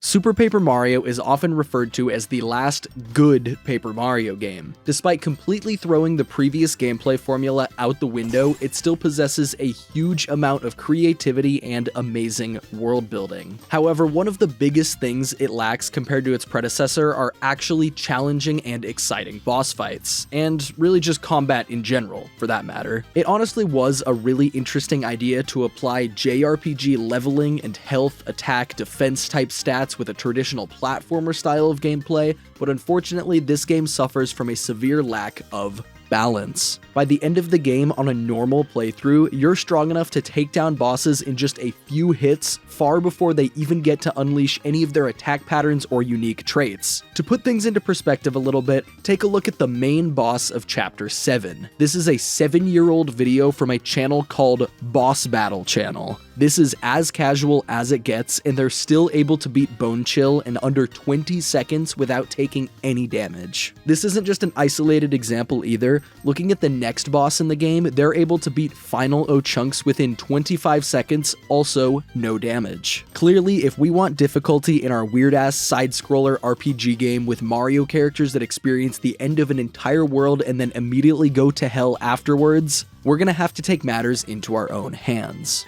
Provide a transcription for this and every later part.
Super Paper Mario is often referred to as the last good Paper Mario game. Despite completely throwing the previous gameplay formula out the window, it still possesses a huge amount of creativity and amazing world building. However, one of the biggest things it lacks compared to its predecessor are actually challenging and exciting boss fights, and really just combat in general, for that matter. It honestly was a really interesting idea to apply JRPG leveling and health, attack, defense type stats with a traditional platformer style of gameplay, but unfortunately this game suffers from a severe lack of balance. By the end of the game on a normal playthrough, you're strong enough to take down bosses in just a few hits, far before they even get to unleash any of their attack patterns or unique traits. To put things into perspective a little bit, take a look at the main boss of Chapter 7. This is a 7-year-old video from a channel called Boss Battle Channel. This is as casual as it gets, and they're still able to beat Bone Chill in under 20 seconds without taking any damage. This isn't just an isolated example either. Looking at the next boss in the game, they're able to beat Final O-Chunks within 25 seconds, also no damage. Clearly, if we want difficulty in our weird-ass side-scroller RPG game with Mario characters that experience the end of an entire world and then immediately go to hell afterwards, we're gonna have to take matters into our own hands.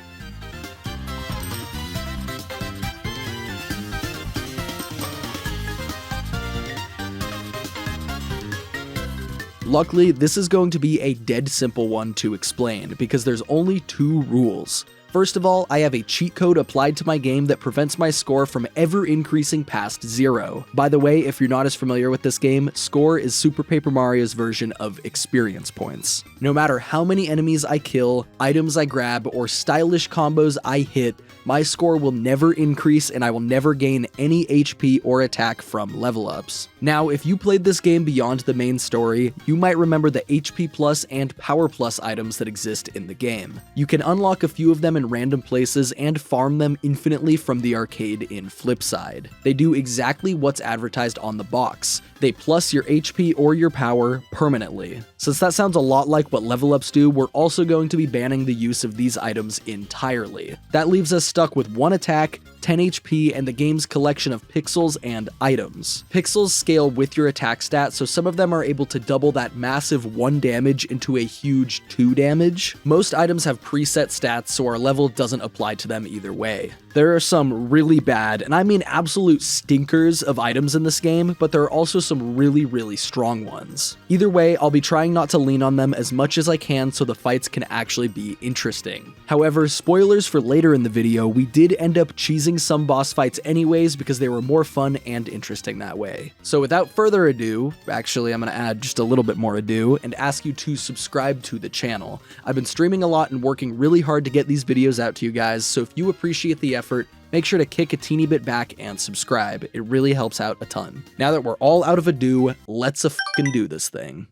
Luckily, this is going to be a dead simple one to explain, because there's only 2 rules. First of all, I have a cheat code applied to my game that prevents my score from ever increasing past 0. By the way, if you're not as familiar with this game, score is Super Paper Mario's version of experience points. No matter how many enemies I kill, items I grab, or stylish combos I hit, my score will never increase and I will never gain any HP or attack from level ups. Now, if you played this game beyond the main story, you might remember the HP Plus and Power Plus items that exist in the game. You can unlock a few of them in random places and farm them infinitely from the arcade in Flipside. They do exactly what's advertised on the box. They plus your HP or your power permanently. Since that sounds a lot like what level ups do, we're also going to be banning the use of these items entirely. That leaves us stuck with 1 attack, 10 HP, and the game's collection of pixels and items. Pixels scale with your attack stat, so some of them are able to double that massive 1 damage into a huge 2 damage. Most items have preset stats, so our level doesn't apply to them either way. There are some really bad, and I mean absolute stinkers of items in this game, but there are also some really strong ones. Either way, I'll be trying not to lean on them as much as I can so the fights can actually be interesting. However, spoilers for later in the video, we did end up cheesing some boss fights anyways because they were more fun and interesting that way. So without further ado, actually I'm gonna add just a little bit more ado and ask you to subscribe to the channel. I've been streaming a lot and working really hard to get these videos out to you guys, so if you appreciate the effort, make sure to kick a teeny bit back and subscribe. It really helps out a ton. Now that we're all out of ado, let's fucking do this thing.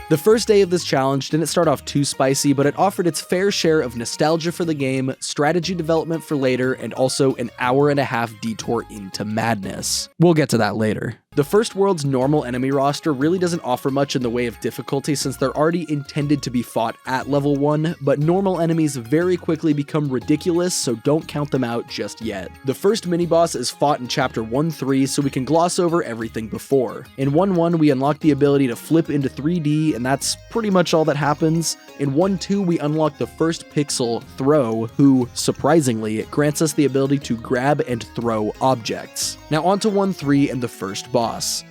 The first day of this challenge didn't start off too spicy, but it offered its fair share of nostalgia for the game, strategy development for later, and also an hour-and-a-half detour into madness. We'll get to that later. The first world's normal enemy roster really doesn't offer much in the way of difficulty since they're already intended to be fought at level 1, but normal enemies very quickly become ridiculous, so don't count them out just yet. The first mini-boss is fought in Chapter 1-3, so we can gloss over everything before. In 1-1, we unlock the ability to flip into 3D, and that's pretty much all that happens. In 1-2, we unlock the first pixel, Throw, who, surprisingly, grants us the ability to grab and throw objects. Now onto 1-3 and the first boss.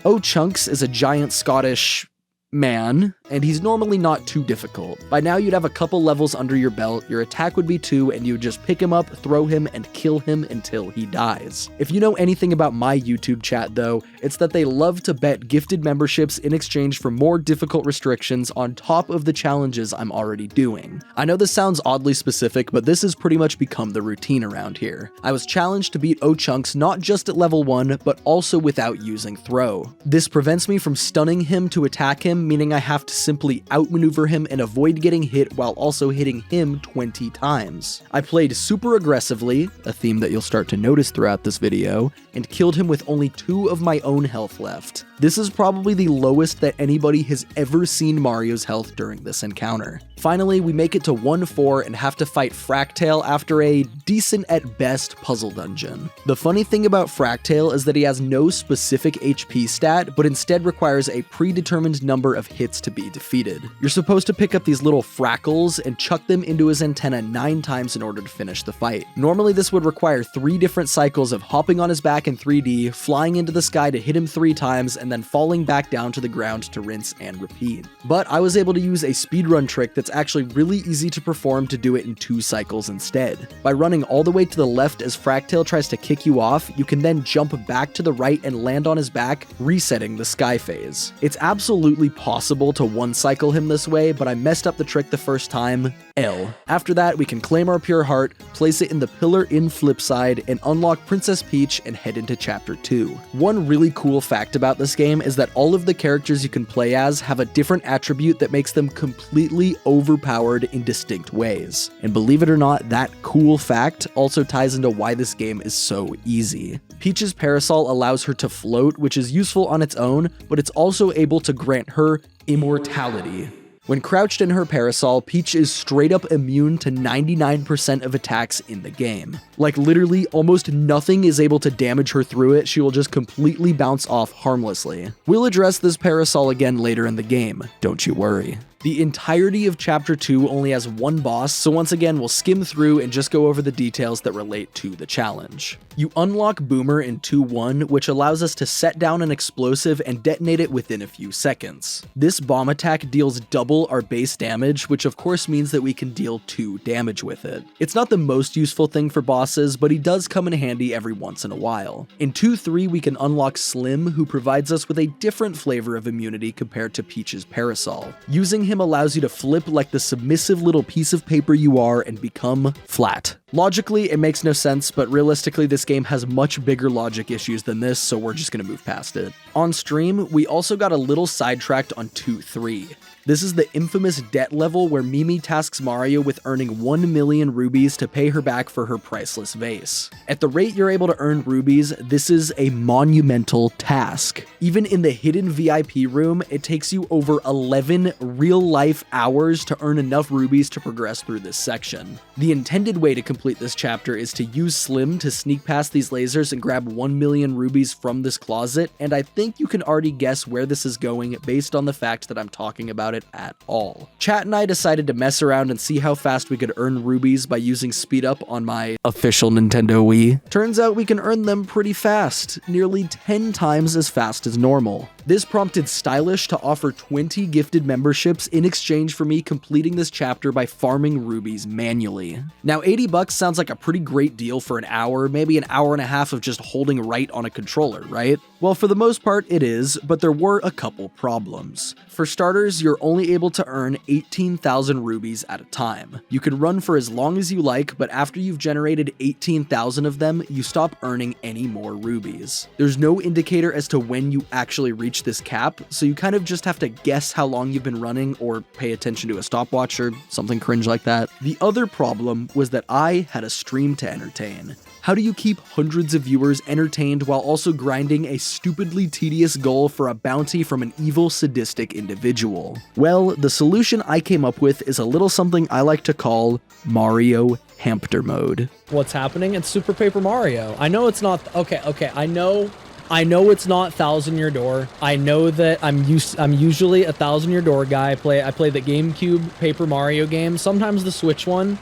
O-Chunks is a giant Scottish man, and he's normally not too difficult. By now you'd have a couple levels under your belt, your attack would be 2, and you would just pick him up, throw him, and kill him until he dies. If you know anything about my YouTube chat though, it's that they love to bet gifted memberships in exchange for more difficult restrictions on top of the challenges I'm already doing. I know this sounds oddly specific, but this has pretty much become the routine around here. I was challenged to beat O-Chunks not just at level 1, but also without using throw. This prevents me from stunning him to attack him, meaning I have to simply outmaneuver him and avoid getting hit while also hitting him 20 times. I played super aggressively, a theme that you'll start to notice throughout this video, and killed him with only 2 of my own health left. This is probably the lowest that anybody has ever seen Mario's health during this encounter. Finally, we make it to 1-4 and have to fight Fractale after a decent at best puzzle dungeon. The funny thing about Fractale is that he has no specific HP stat, but instead requires a predetermined number of hits to be defeated. You're supposed to pick up these little frackles and chuck them into his antenna 9 times in order to finish the fight. Normally this would require 3 different cycles of hopping on his back in 3D, flying into the sky to hit him 3 times, and then falling back down to the ground to rinse and repeat. But I was able to use a speedrun trick that's actually really easy to perform to do it in 2 cycles instead. By running all the way to the left as Fractale tries to kick you off, you can then jump back to the right and land on his back, resetting the sky phase. It's absolutely possible to one-cycle him this way, but I messed up the trick the first time. L. After that, we can claim our pure heart, place it in the pillar in flip side, and unlock Princess Peach and head into Chapter 2. One really cool fact about this game is that all of the characters you can play as have a different attribute that makes them completely overpowered in distinct ways. And believe it or not, that cool fact also ties into why this game is so easy. Peach's parasol allows her to float, which is useful on its own, but it's also able to grant her immortality. When crouched in her parasol, Peach is straight up immune to 99% of attacks in the game. Like literally almost nothing is able to damage her through it, she will just completely bounce off harmlessly. We'll address this parasol again later in the game, don't you worry. The entirety of Chapter 2 only has 1 boss, so once again we'll skim through and just go over the details that relate to the challenge. You unlock Boomer in 2-1, which allows us to set down an explosive and detonate it within a few seconds. This bomb attack deals double our base damage, which of course means that we can deal 2 damage with it. It's not the most useful thing for bosses, but he does come in handy every once in a while. In 2-3 we can unlock Slim, who provides us with a different flavor of immunity compared to Peach's parasol. Using him allows you to flip like the submissive little piece of paper you are and become flat. Logically, it makes no sense, but realistically, this game has much bigger logic issues than this, so we're just gonna move past it. On stream, we also got a little sidetracked on 2-3. This is the infamous debt level where Mimi tasks Mario with earning 1 million rubies to pay her back for her priceless vase. At the rate you're able to earn rubies, this is a monumental task. Even in the hidden VIP room, it takes you over 11 real-life hours to earn enough rubies to progress through this section. The intended way to complete this chapter is to use Slim to sneak past these lasers and grab 1 million rubies from this closet, and I think you can already guess where this is going based on the fact that I'm talking about it at all. Chat and I decided to mess around and see how fast we could earn rubies by using speed up on my official Nintendo Wii. Turns out we can earn them pretty fast, nearly 10 times as fast as normal. This prompted Stylish to offer 20 gifted memberships in exchange for me completing this chapter by farming rubies manually. Now $80 sounds like a pretty great deal for an hour, maybe an hour and a half of just holding right on a controller, right? Well, for the most part it is, but there were a couple problems. For starters, you're only able to earn 18,000 rubies at a time. You can run for as long as you like, but after you've generated 18,000 of them, you stop earning any more rubies. There's no indicator as to when you actually reach this cap, so you kind of just have to guess how long you've been running or pay attention to a stopwatch or something cringe like that. The other problem was that I had a stream to entertain. How do you keep hundreds of viewers entertained while also grinding a stupidly tedious goal for a bounty from an evil, sadistic individual? Well, the solution I came up with is a little something I like to call Mario Hamster mode. What's happening? It's Super Paper Mario. I know it's not... Okay, I know it's not Thousand Year Door. I know that I'm usually a Thousand Year Door guy. I play the GameCube Paper Mario game, sometimes the Switch one.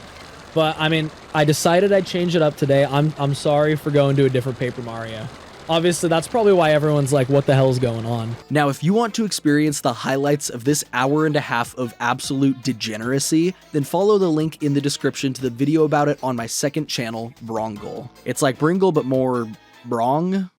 But I mean, I decided I'd change it up today. I'm sorry for going to a different Paper Mario. Obviously, that's probably why everyone's like, what the hell is going on? Now, if you want to experience the highlights of this hour and a half of absolute degeneracy, then follow the link in the description to the video about it on my second channel, Bringle. It's like Bringle, but more brong?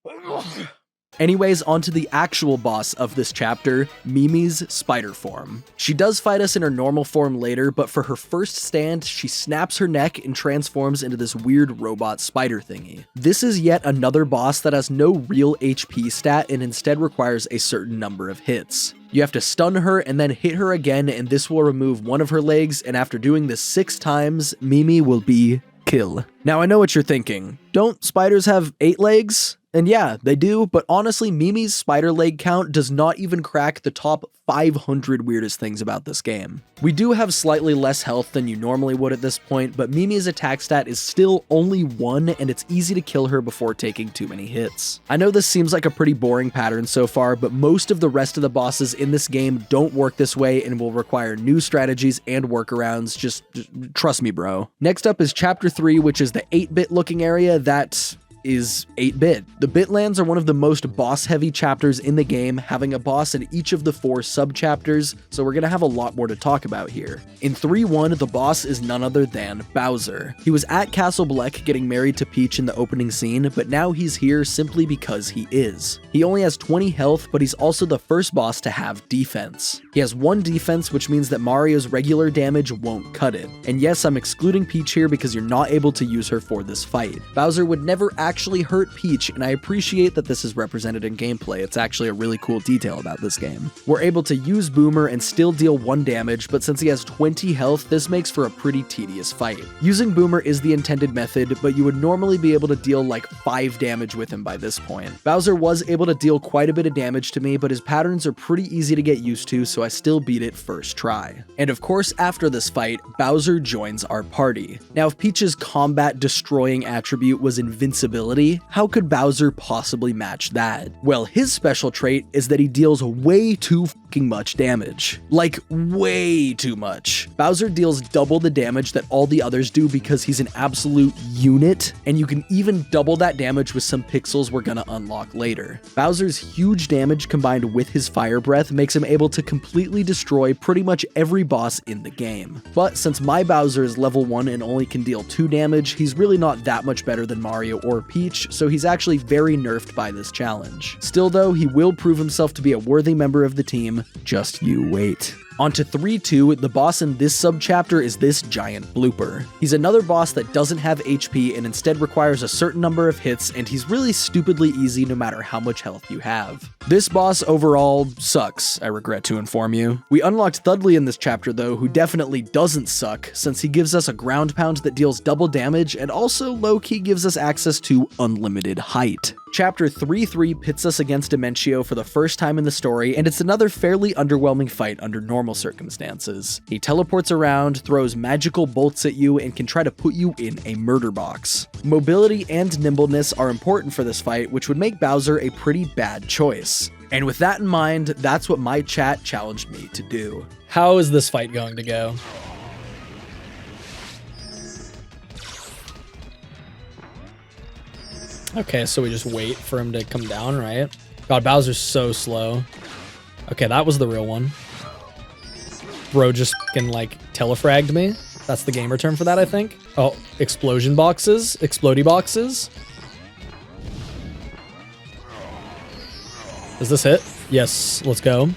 Anyways, onto the actual boss of this chapter, Mimi's spider form. She does fight us in her normal form later, but for her first stand, she snaps her neck and transforms into this weird robot spider thingy. This is yet another boss that has no real HP stat and instead requires a certain number of hits. You have to stun her and then hit her again, and this will remove one of her legs, and after doing this 6 times, Mimi will be kill. Now I know what you're thinking. Don't spiders have 8 legs? And yeah, they do, but honestly, Mimi's spider leg count does not even crack the top 500 weirdest things about this game. We do have slightly less health than you normally would at this point, but Mimi's attack stat is still only 1, and it's easy to kill her before taking too many hits. I know this seems like a pretty boring pattern so far, but most of the rest of the bosses in this game don't work this way and will require new strategies and workarounds. Just trust me, bro. Next up is Chapter 3, which is the 8-bit looking area that is 8-bit. The Bitlands are one of the most boss-heavy chapters in the game, having a boss in each of the 4 sub-chapters, so we're gonna have a lot more to talk about here. In 3-1, the boss is none other than Bowser. He was at Castle Black getting married to Peach in the opening scene, but now he's here simply because he is. He only has 20 health, but he's also the first boss to have defense. He has 1 defense, which means that Mario's regular damage won't cut it. And yes, I'm excluding Peach here because you're not able to use her for this fight. Bowser would never actually hurt Peach, and I appreciate that this is represented in gameplay. It's actually a really cool detail about this game. We're able to use Boomer and still deal 1 damage, but since he has 20 health, this makes for a pretty tedious fight. Using Boomer is the intended method, but you would normally be able to deal like 5 damage with him by this point. Bowser was able to deal quite a bit of damage to me, but his patterns are pretty easy to get used to, so I still beat it first try. And of course, after this fight, Bowser joins our party. Now, if Peach's combat destroying attribute was invincibility, how could Bowser possibly match that? Well, his special trait is that he deals way too fucking much damage. Like, way too much. Bowser deals double the damage that all the others do because he's an absolute unit, and you can even double that damage with some pixels we're gonna unlock later. Bowser's huge damage combined with his fire breath makes him able to completely destroy pretty much every boss in the game. But since my Bowser is level 1 and only can deal 2 damage, he's really not that much better than Mario or Peach, so he's actually very nerfed by this challenge. Still though, he will prove himself to be a worthy member of the team. Just you wait. On to 3-2, the boss in this sub-chapter is this giant blooper. He's another boss that doesn't have HP and instead requires a certain number of hits, and he's really stupidly easy no matter how much health you have. This boss overall sucks, I regret to inform you. We unlocked Thudley in this chapter though, who definitely doesn't suck, since he gives us a ground pound that deals double damage and also low-key gives us access to unlimited height. Chapter 3-3 pits us against Dimentio for the first time in the story, and it's another fairly underwhelming fight under normal circumstances. He teleports around, throws magical bolts at you, and can try to put you in a murder box. Mobility and nimbleness are important for this fight, which would make Bowser a pretty bad choice. And with that in mind, that's what my chat challenged me to do. How is this fight going to go? Okay, so we just wait for him to come down, right? God, Bowser's so slow. Okay, that was the real one. Bro just fucking, like, telefragged me. That's the gamer term for that, I think. Oh, explosion boxes? Explodey boxes? Does this hit? Yes, let's go.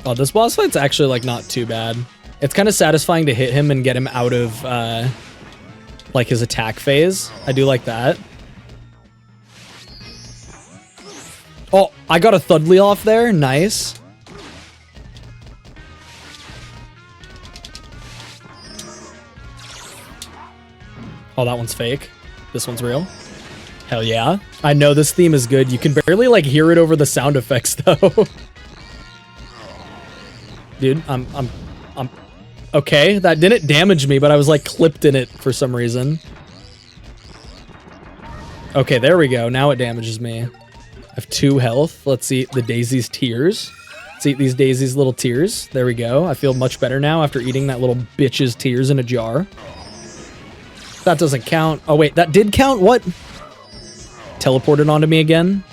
Oh, this boss fight's actually, like, not too bad. It's kind of satisfying to hit him and get him out of, like, his attack phase. I do like that. Oh, I got a Thudley off there. Nice. Oh, that one's fake. This one's real. Hell yeah. I know this theme is good. You can barely, like, hear it over the sound effects, though. Dude, I'm okay, that didn't damage me, but I was like clipped in it for some reason. Okay, there we go. Now it damages me. I have 2 health. Let's eat the Daisy's tears. Let's eat these Daisy's little tears. There we go. I feel much better now after eating that little bitch's tears in a jar. That doesn't count. Oh wait, that did count? What? Teleported onto me again.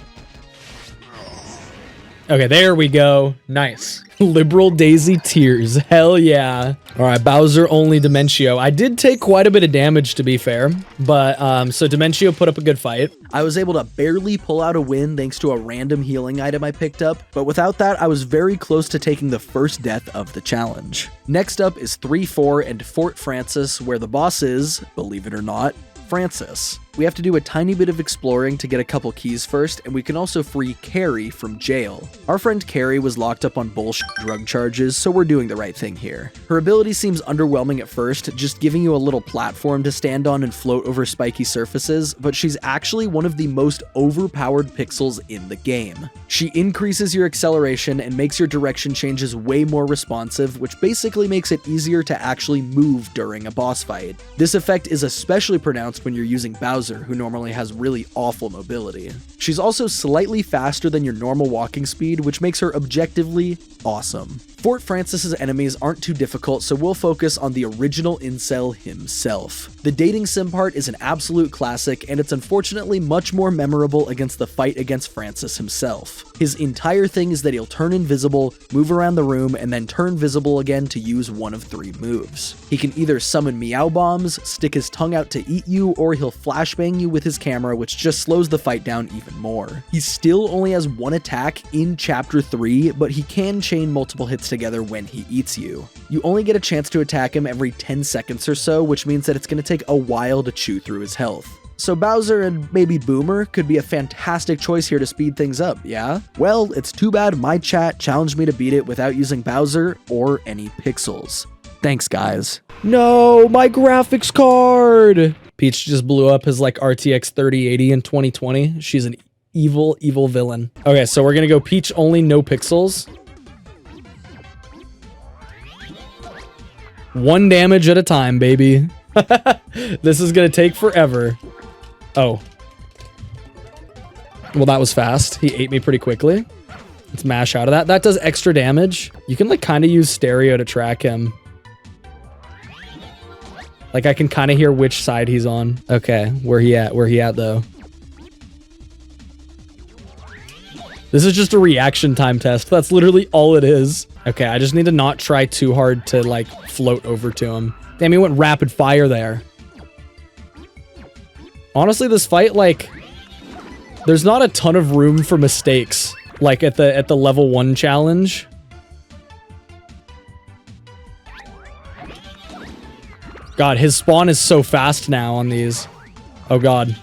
Okay, there we go. Nice. Liberal Daisy tears. Hell yeah. All right, Bowser only Dimentio. I did take quite a bit of damage, to be fair, but so Dimentio put up a good fight. I was able to barely pull out a win thanks to a random healing item I picked up, but without that, I was very close to taking the first death of the challenge. Next up is 3-4 and Fort Francis, where the boss is, believe it or not, Francis. We have to do a tiny bit of exploring to get a couple keys first, and we can also free Carrie from jail. Our friend Carrie was locked up on bullshit drug charges, so we're doing the right thing here. Her ability seems underwhelming at first, just giving you a little platform to stand on and float over spiky surfaces, but she's actually one of the most overpowered pixels in the game. She increases your acceleration and makes your direction changes way more responsive, which basically makes it easier to actually move during a boss fight. This effect is especially pronounced when you're using Bowser, who normally has really awful mobility. She's also slightly faster than your normal walking speed, which makes her objectively awesome. Fort Francis's enemies aren't too difficult, so we'll focus on the original incel himself. The dating sim part is an absolute classic, and it's unfortunately much more memorable against the fight against Francis himself. His entire thing is that he'll turn invisible, move around the room, and then turn visible again to use one of 3 moves. He can either summon meow bombs, stick his tongue out to eat you, or he'll flashbang you with his camera, which just slows the fight down even more. He still only has 1 attack in Chapter 3, but he can chain multiple hits together when he eats you. You only get a chance to attack him every 10 seconds or so, which means that it's going to take a while to chew through his health. So Bowser and maybe Boomer could be a fantastic choice here to speed things up, yeah? Well, it's too bad my chat challenged me to beat it without using Bowser or any pixels. Thanks, guys. No, my graphics card! Peach just blew up his like RTX 3080 in 2020. She's an evil, evil villain. Okay, so we're gonna go Peach only, no pixels. 1 damage at a time, baby. This is gonna take forever. Oh. Well, that was fast. He ate me pretty quickly. Let's mash out of that. That does extra damage. You can like kind of use stereo to track him. Like I can kind of hear which side he's on. Okay, where he at? Where he at though? This is just a reaction time test. That's literally all it is. Okay, I just need to not try too hard to like float over to him. Damn, he went rapid fire there. Honestly, this fight, like, there's not a ton of room for mistakes, like at the level 1 challenge. God, his spawn is so fast now on these. Oh God.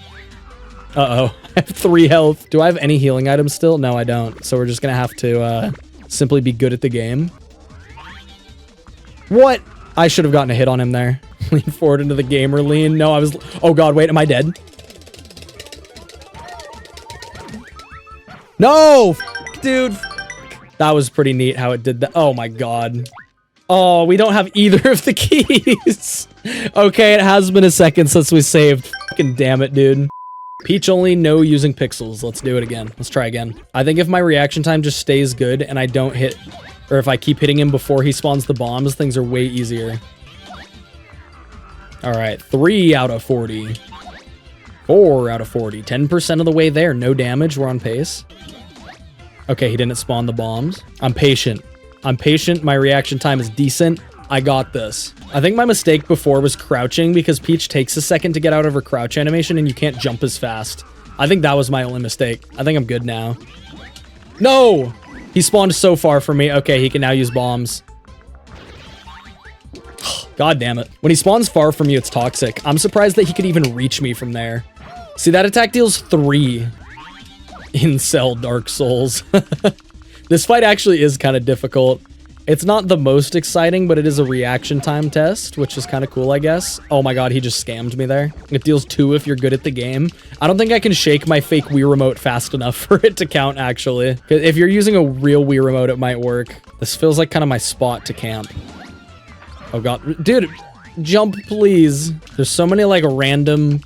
Uh-oh. I have 3 health. Do I have any healing items still? No, I don't. So we're just gonna have to simply be good at the game. What? I should have gotten a hit on him there. Lean forward into the gamer lean. No, I was... Oh God, wait, am I dead? No! Dude. That was pretty neat how it did that. Oh my God. Oh, we don't have either of the keys. Okay, it has been a second since we saved. Fucking damn it, dude. Peach only, no using pixels. Let's do it again. Let's try again. I think if my reaction time just stays good and I don't hit... Or if I keep hitting him before he spawns the bombs, things are way easier. Alright, 3 out of 40. 4 out of 40. 10% of the way there. No damage. We're on pace. Okay, he didn't spawn the bombs. I'm patient. I'm patient. My reaction time is decent. I got this. I think my mistake before was crouching because Peach takes a second to get out of her crouch animation and you can't jump as fast. I think that was my only mistake. I think I'm good now. No! He spawned so far from me. Okay, he can now use bombs. God damn it. When he spawns far from you, it's toxic. I'm surprised that he could even reach me from there. See, that attack deals 3 incel Dark Souls. This fight actually is kind of difficult. It's not the most exciting, but it is a reaction time test, which is kind of cool, I guess. Oh my God, he just scammed me there. It deals 2 if you're good at the game. I don't think I can shake my fake Wii remote fast enough for it to count, actually. If you're using a real Wii remote, it might work. This feels like kind of my spot to camp. Oh God, dude, jump please. There's so many like random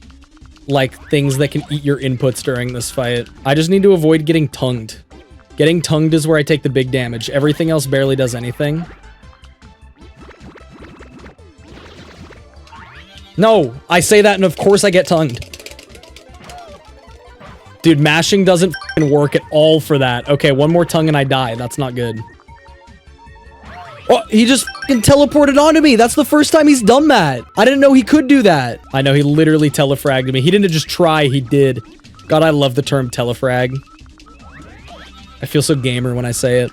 like things that can eat your inputs during this fight. I just need to avoid getting tongued. Getting tongued is where I take the big damage. Everything else barely does anything. No, I say that and of course I get tongued. Dude, mashing doesn't f***ing work at all for that. Okay, one more tongue and I die. That's not good. Oh, he just f***ing teleported onto me. That's the first time he's done that. I didn't know he could do that. I know, he literally telefragged me. He didn't just try, he did. God, I love the term telefrag. I feel so gamer when I say it.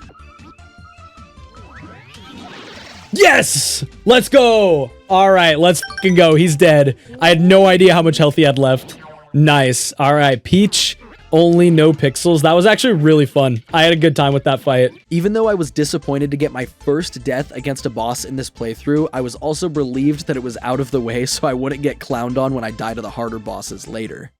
Yes! Let's go! Alright, let's f***ing go. He's dead. I had no idea how much health he had left. Nice. All right, Peach, only no pixels. That was actually really fun. I had a good time with that fight. Even though I was disappointed to get my first death against a boss in this playthrough, I was also relieved that it was out of the way so I wouldn't get clowned on when I die to the harder bosses later.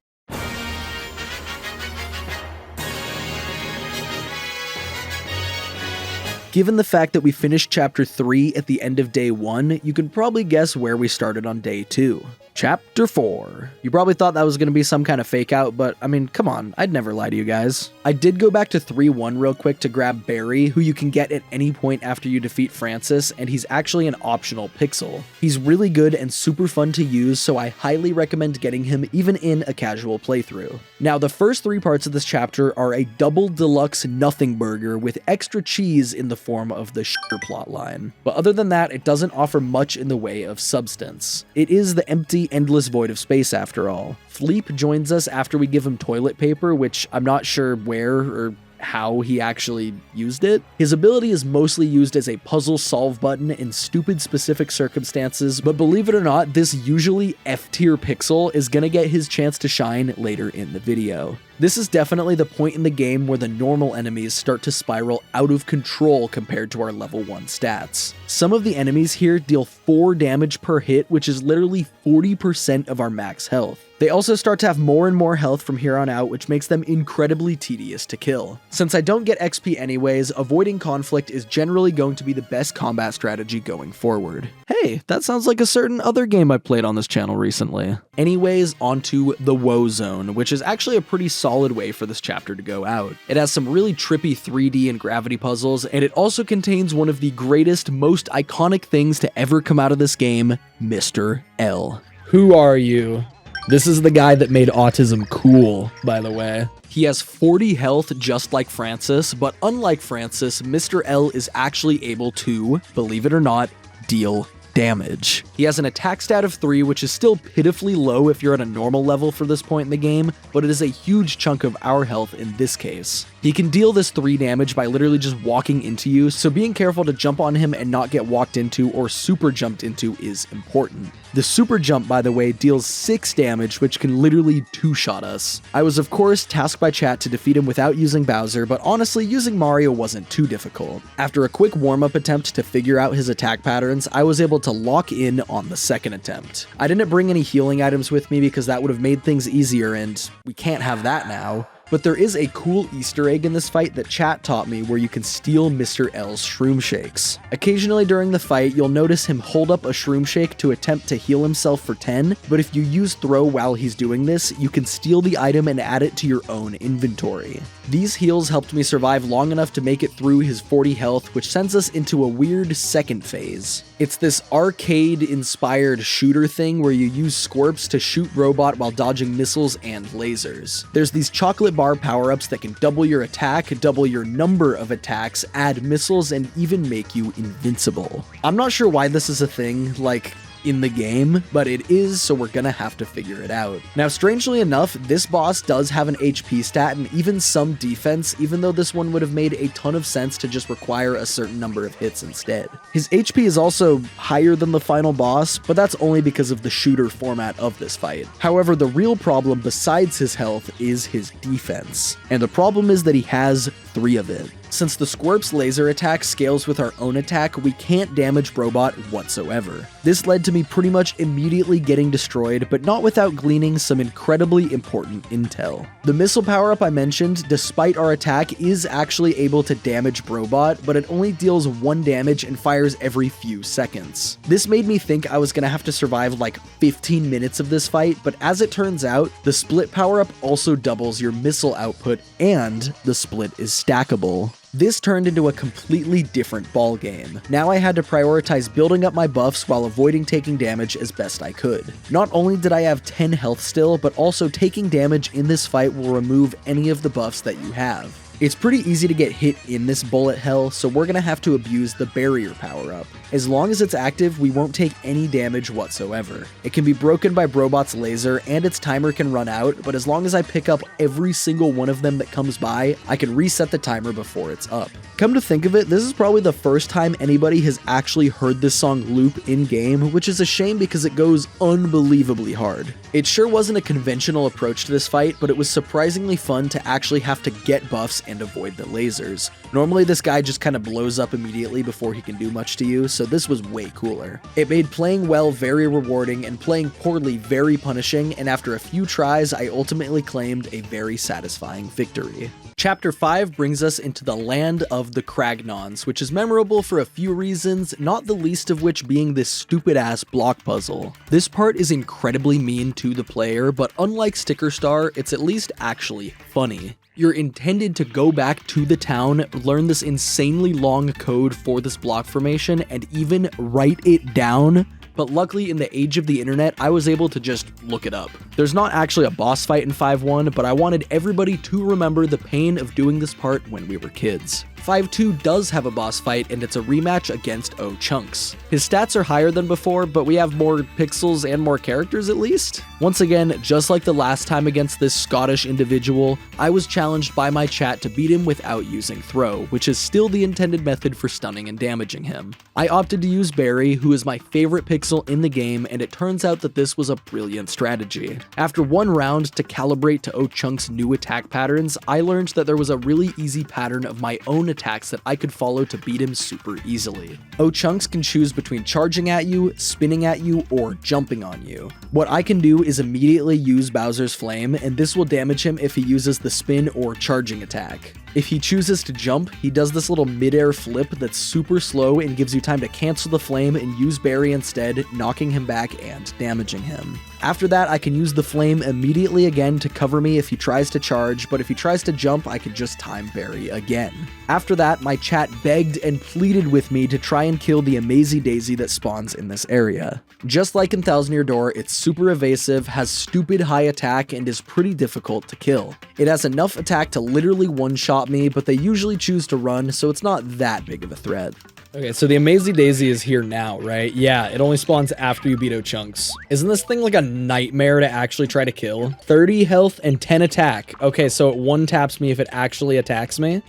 Given the fact that we finished Chapter 3 at the end of Day 1, you can probably guess where we started on Day 2. Chapter 4. You probably thought that was going to be some kind of fake out, but I mean, come on, I'd never lie to you guys. I did go back to 3-1 real quick to grab Barry, who you can get at any point after you defeat Francis, and he's actually an optional pixel. He's really good and super fun to use, so I highly recommend getting him even in a casual playthrough. Now, the first 3 parts of this chapter are a double deluxe nothing burger with extra cheese in the form of the shitter plotline. But other than that, it doesn't offer much in the way of substance. It is the empty, endless void of space after all. Fleep joins us after we give him toilet paper, which I'm not sure where or how he actually used it. His ability is mostly used as a puzzle solve button in stupid specific circumstances, but believe it or not, this usually F-tier pixel is gonna get his chance to shine later in the video. This is definitely the point in the game where the normal enemies start to spiral out of control compared to our level 1 stats. Some of the enemies here deal 4 damage per hit, which is literally 40% of our max health. They also start to have more and more health from here on out, which makes them incredibly tedious to kill. Since I don't get XP anyways, avoiding conflict is generally going to be the best combat strategy going forward. Hey, that sounds like a certain other game I played on this channel recently. Anyways, onto the Woe Zone, which is actually a pretty solid way for this chapter to go out. It has some really trippy 3D and gravity puzzles, and it also contains one of the greatest, most iconic things to ever come out of this game, Mr. L. Who are you? This is the guy that made autism cool, by the way. He has 40 health just like Francis, but unlike Francis, Mr. L is actually able to, believe it or not, deal damage. He has an attack stat of 3, which is still pitifully low if you're at a normal level for this point in the game, but it is a huge chunk of our health in this case. He can deal this 3 damage by literally just walking into you, so being careful to jump on him and not get walked into or super jumped into is important. The super jump, by the way, deals 6 damage, which can literally 2-shot us. I was of course tasked by chat to defeat him without using Bowser, but honestly using Mario wasn't too difficult. After a quick warm-up attempt to figure out his attack patterns, I was able to lock in on the second attempt. I didn't bring any healing items with me because that would have made things easier, and we can't have that now. But there is a cool Easter egg in this fight that chat taught me where you can steal Mr. L's shroom shakes. Occasionally during the fight, you'll notice him hold up a shroom shake to attempt to heal himself for 10, but if you use throw while he's doing this, you can steal the item and add it to your own inventory. These heals helped me survive long enough to make it through his 40 health, which sends us into a weird second phase. It's this arcade-inspired shooter thing where you use scorps to shoot robot while dodging missiles and lasers. There's these chocolate bar power-ups that can double your attack, double your number of attacks, add missiles, and even make you invincible. I'm not sure why this is a thing, like, in the game, but it is, so we're gonna have to figure it out. Now, strangely enough, this boss does have an HP stat and even some defense, even though this one would have made a ton of sense to just require a certain number of hits instead. His HP is also higher than the final boss, but that's only because of the shooter format of this fight. However, the real problem besides his health is his defense, and the problem is that he has 3 of it. Since the Squirp's laser attack scales with our own attack, we can't damage Brobot whatsoever. This led to me pretty much immediately getting destroyed, but not without gleaning some incredibly important intel. The missile power-up I mentioned, despite our attack, is actually able to damage Brobot, but it only deals 1 damage and fires every few seconds. This made me think I was gonna have to survive like 15 minutes of this fight, but as it turns out, the split power-up also doubles your missile output, and the split is stackable. This turned into a completely different ballgame. Now I had to prioritize building up my buffs while avoiding taking damage as best I could. Not only did I have 10 health still, but also taking damage in this fight will remove any of the buffs that you have. It's pretty easy to get hit in this bullet hell, so we're gonna have to abuse the barrier power-up. As long as it's active, we won't take any damage whatsoever. It can be broken by Brobot's laser, and its timer can run out, but as long as I pick up every single one of them that comes by, I can reset the timer before it's up. Come to think of it, this is probably the first time anybody has actually heard this song loop in-game, which is a shame because it goes unbelievably hard. It sure wasn't a conventional approach to this fight, but it was surprisingly fun to actually have to get buffs and avoid the lasers. Normally this guy just kind of blows up immediately before he can do much to you, so this was way cooler. It made playing well very rewarding and playing poorly very punishing, and after a few tries I ultimately claimed a very satisfying victory. Chapter 5 brings us into the land of the Cragnons, which is memorable for a few reasons, not the least of which being this stupid-ass block puzzle. This part is incredibly mean to the player, but unlike Sticker Star, it's at least actually funny. You're intended to go back to the town, learn this insanely long code for this block formation, and even write it down. But luckily in the age of the internet, I was able to just look it up. There's not actually a boss fight in 5.1, but I wanted everybody to remember the pain of doing this part when we were kids. 5.2 does have a boss fight, and it's a rematch against O-Chunks. His stats are higher than before, but we have more pixels and more characters at least. Once again, just like the last time against this Scottish individual, I was challenged by my chat to beat him without using throw, which is still the intended method for stunning and damaging him. I opted to use Barry, who is my favorite pixel in the game, and it turns out that this was a brilliant strategy. After one round to calibrate to O-Chunks' new attack patterns, I learned that there was a really easy pattern of my own attacks that I could follow to beat him super easily. O-Chunks can choose between charging at you, spinning at you, or jumping on you. What I can do is immediately use Bowser's Flame, and this will damage him if he uses the spin or charging attack. If he chooses to jump, he does this little mid-air flip that's super slow and gives you time to cancel the flame and use Barry instead, knocking him back and damaging him. After that, I can use the flame immediately again to cover me if he tries to charge, but if he tries to jump, I can just time Barry again. After that, my chat begged and pleaded with me to try and kill the Amazy Daisy that spawns in this area. Just like in Thousand Year Door, it's super evasive, has stupid high attack, and is pretty difficult to kill. It has enough attack to literally one-shot me, but they usually choose to run, so it's not that big of a threat. Okay, so the Amazy Daisy is here now, right? Yeah, it only spawns after you beat O-Chunks. Isn't this thing like a nightmare to actually try to kill? 30 health and 10 attack. Okay, so it one-taps me if it actually attacks me.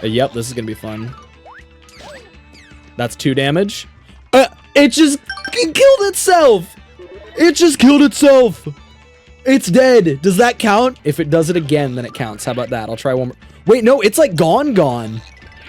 Yep, this is gonna be fun. That's 2 damage. It just killed itself! It just killed itself! It's dead! Does that count? If it does it again, then it counts. How about that? I'll try one more. Wait, no, it's like gone.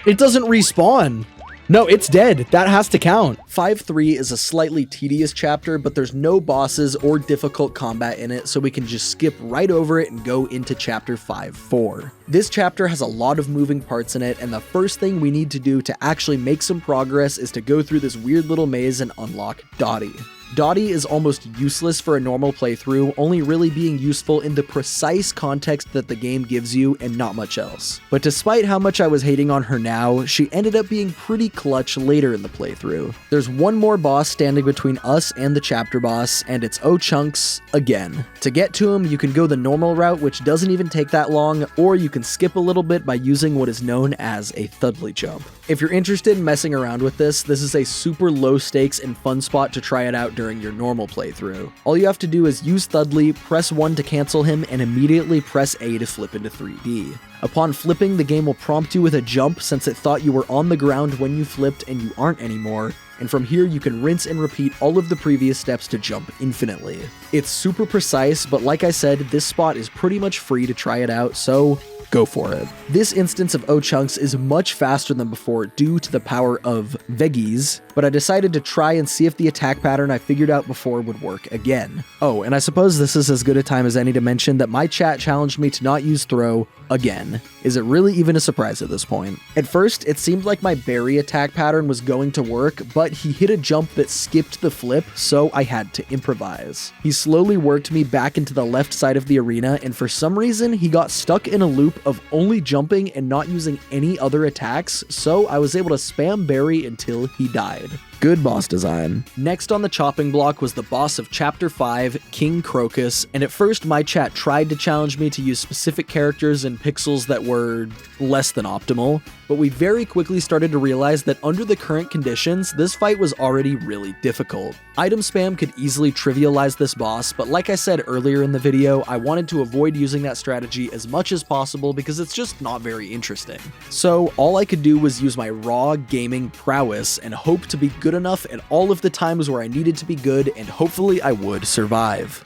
It doesn't respawn. No, it's dead. That has to count. 5.3 is a slightly tedious chapter, but there's no bosses or difficult combat in it, so we can just skip right over it and go into chapter 5.4. This chapter has a lot of moving parts in it, and the first thing we need to do to actually make some progress is to go through this weird little maze and unlock Dottie. Dottie is almost useless for a normal playthrough, only really being useful in the precise context that the game gives you and not much else. But despite how much I was hating on her now, she ended up being pretty clutch later in the playthrough. There's one more boss standing between us and the chapter boss, and it's O-Chunks again. To get to him, you can go the normal route, which doesn't even take that long, or you can skip a little bit by using what is known as a Thudley jump. If you're interested in messing around with this is a super low stakes and fun spot to try it out during your normal playthrough. All you have to do is use Thudley, press 1 to cancel him, and immediately press A to flip into 3D. Upon flipping, the game will prompt you with a jump since it thought you were on the ground when you flipped and you aren't anymore, and from here you can rinse and repeat all of the previous steps to jump infinitely. It's super precise, but like I said, this spot is pretty much free to try it out, so go for it. This instance of O-Chunks is much faster than before due to the power of veggies, but I decided to try and see if the attack pattern I figured out before would work again. Oh, and I suppose this is as good a time as any to mention that my chat challenged me to not use throw again. Is it really even a surprise at this point? At first, it seemed like my Barry attack pattern was going to work, but he hit a jump that skipped the flip, so I had to improvise. He slowly worked me back into the left side of the arena, and for some reason, he got stuck in a loop of only jumping and not using any other attacks, so I was able to spam Barry until he died. Good boss design. Next on the chopping block was the boss of Chapter 5, King Crocus, and at first my chat tried to challenge me to use specific characters and pixels that were less than optimal, but we very quickly started to realize that under the current conditions, this fight was already really difficult. Item spam could easily trivialize this boss, but like I said earlier in the video, I wanted to avoid using that strategy as much as possible because it's just not very interesting. So all I could do was use my raw gaming prowess and hope to be good enough at all of the times where I needed to be good, and hopefully I would survive.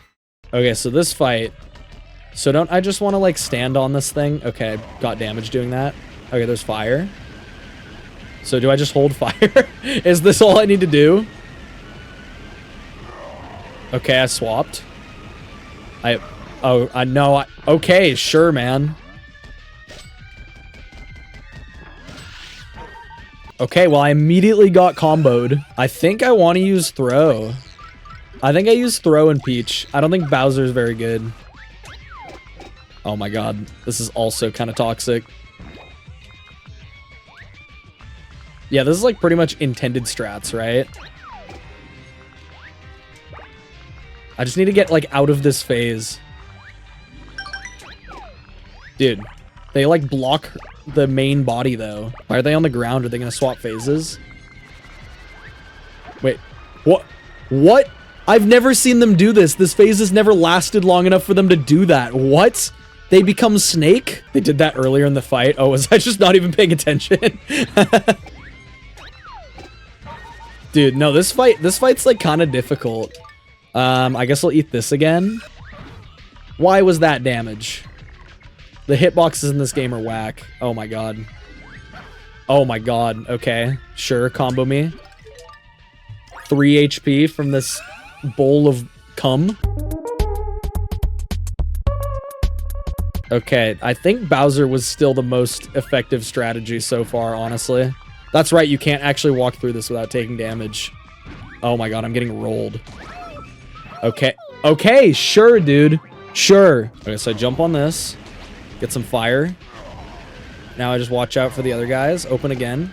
Okay, so this fight, so don't I just want to like stand on this thing? Okay, got damage doing that. Okay, there's fire. So do I just hold fire? Is this all I need to do? Okay, I swapped. Okay, sure, man. Okay, well, I immediately got comboed. I think I want to use throw. I think I use throw and Peach. I don't think Bowser's very good. Oh my god, this is also kind of toxic. Yeah, this is like pretty much intended strats, right? I just need to get like out of this phase. Dude, they like block the main body though. Why are they on the ground? Are they gonna swap phases? Wait, what? What? I've never seen them do this. This phase has never lasted long enough for them to do that. What? They become Snake? They did that earlier in the fight. Oh, was I just not even paying attention? Dude, no, this fight's like kind of difficult. I guess I'll eat this again. Why was that damage? The hitboxes in this game are whack. Oh my god. Oh my god. Okay, sure, combo me. 3 HP from this bowl of cum. Okay, I think Bowser was still the most effective strategy so far, honestly. That's right, you can't actually walk through this without taking damage. Oh my god, I'm getting rolled. Okay. Okay, sure, dude. Sure. Okay, so I jump on this. Get some fire. Now I just watch out for the other guys. Open again.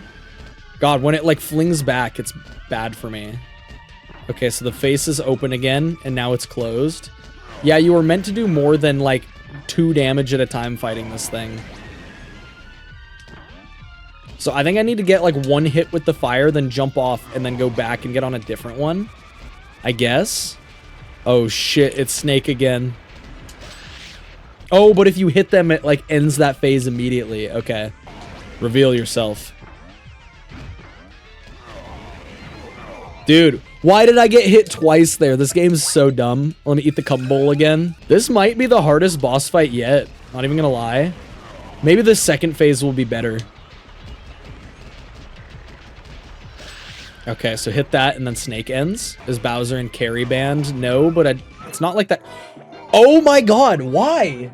God, when it like flings back, it's bad for me. Okay, so the face is open again, and now it's closed. Yeah, you were meant to do more than like 2 damage at a time fighting this thing. So I think I need to get like 1 hit with the fire, then jump off, and then go back and get on a different one. I guess. Oh shit, it's Snake again. Oh, but if you hit them, it like ends that phase immediately. Okay. Reveal yourself. Dude, why did I get hit twice there? This game's so dumb. Let me eat the cum bowl again. This might be the hardest boss fight yet. Not even gonna lie. Maybe the second phase will be better. Okay, so hit that and then Snake ends. Is Bowser in carry band? No, but it's not like that. Oh my god, why?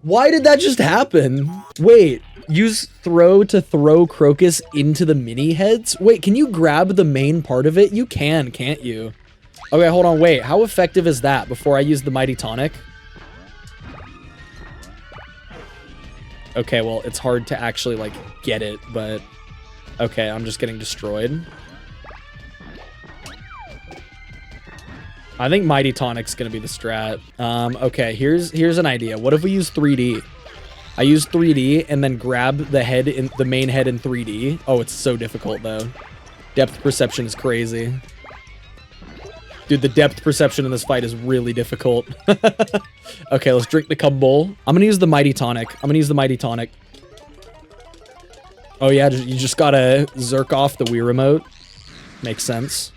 Why did that just happen? Wait, use throw to throw Crocus into the mini heads? Wait, can you grab the main part of it? You can, can't you? Okay, hold on, wait. How effective is that before I use the Mighty Tonic? Okay, well, it's hard to actually, like, get it, but... Okay, I'm just getting destroyed. I think Mighty Tonic's gonna be the strat. Okay, here's an idea. What if we use 3D? I use 3D and then grab the head in the main head in 3D. Oh, it's so difficult though. Depth perception is crazy. Dude, the depth perception in this fight is really difficult. Okay, let's drink the cum bowl. I'm gonna use the Mighty Tonic. Oh yeah, you just gotta zerk off the Wii remote. Makes sense.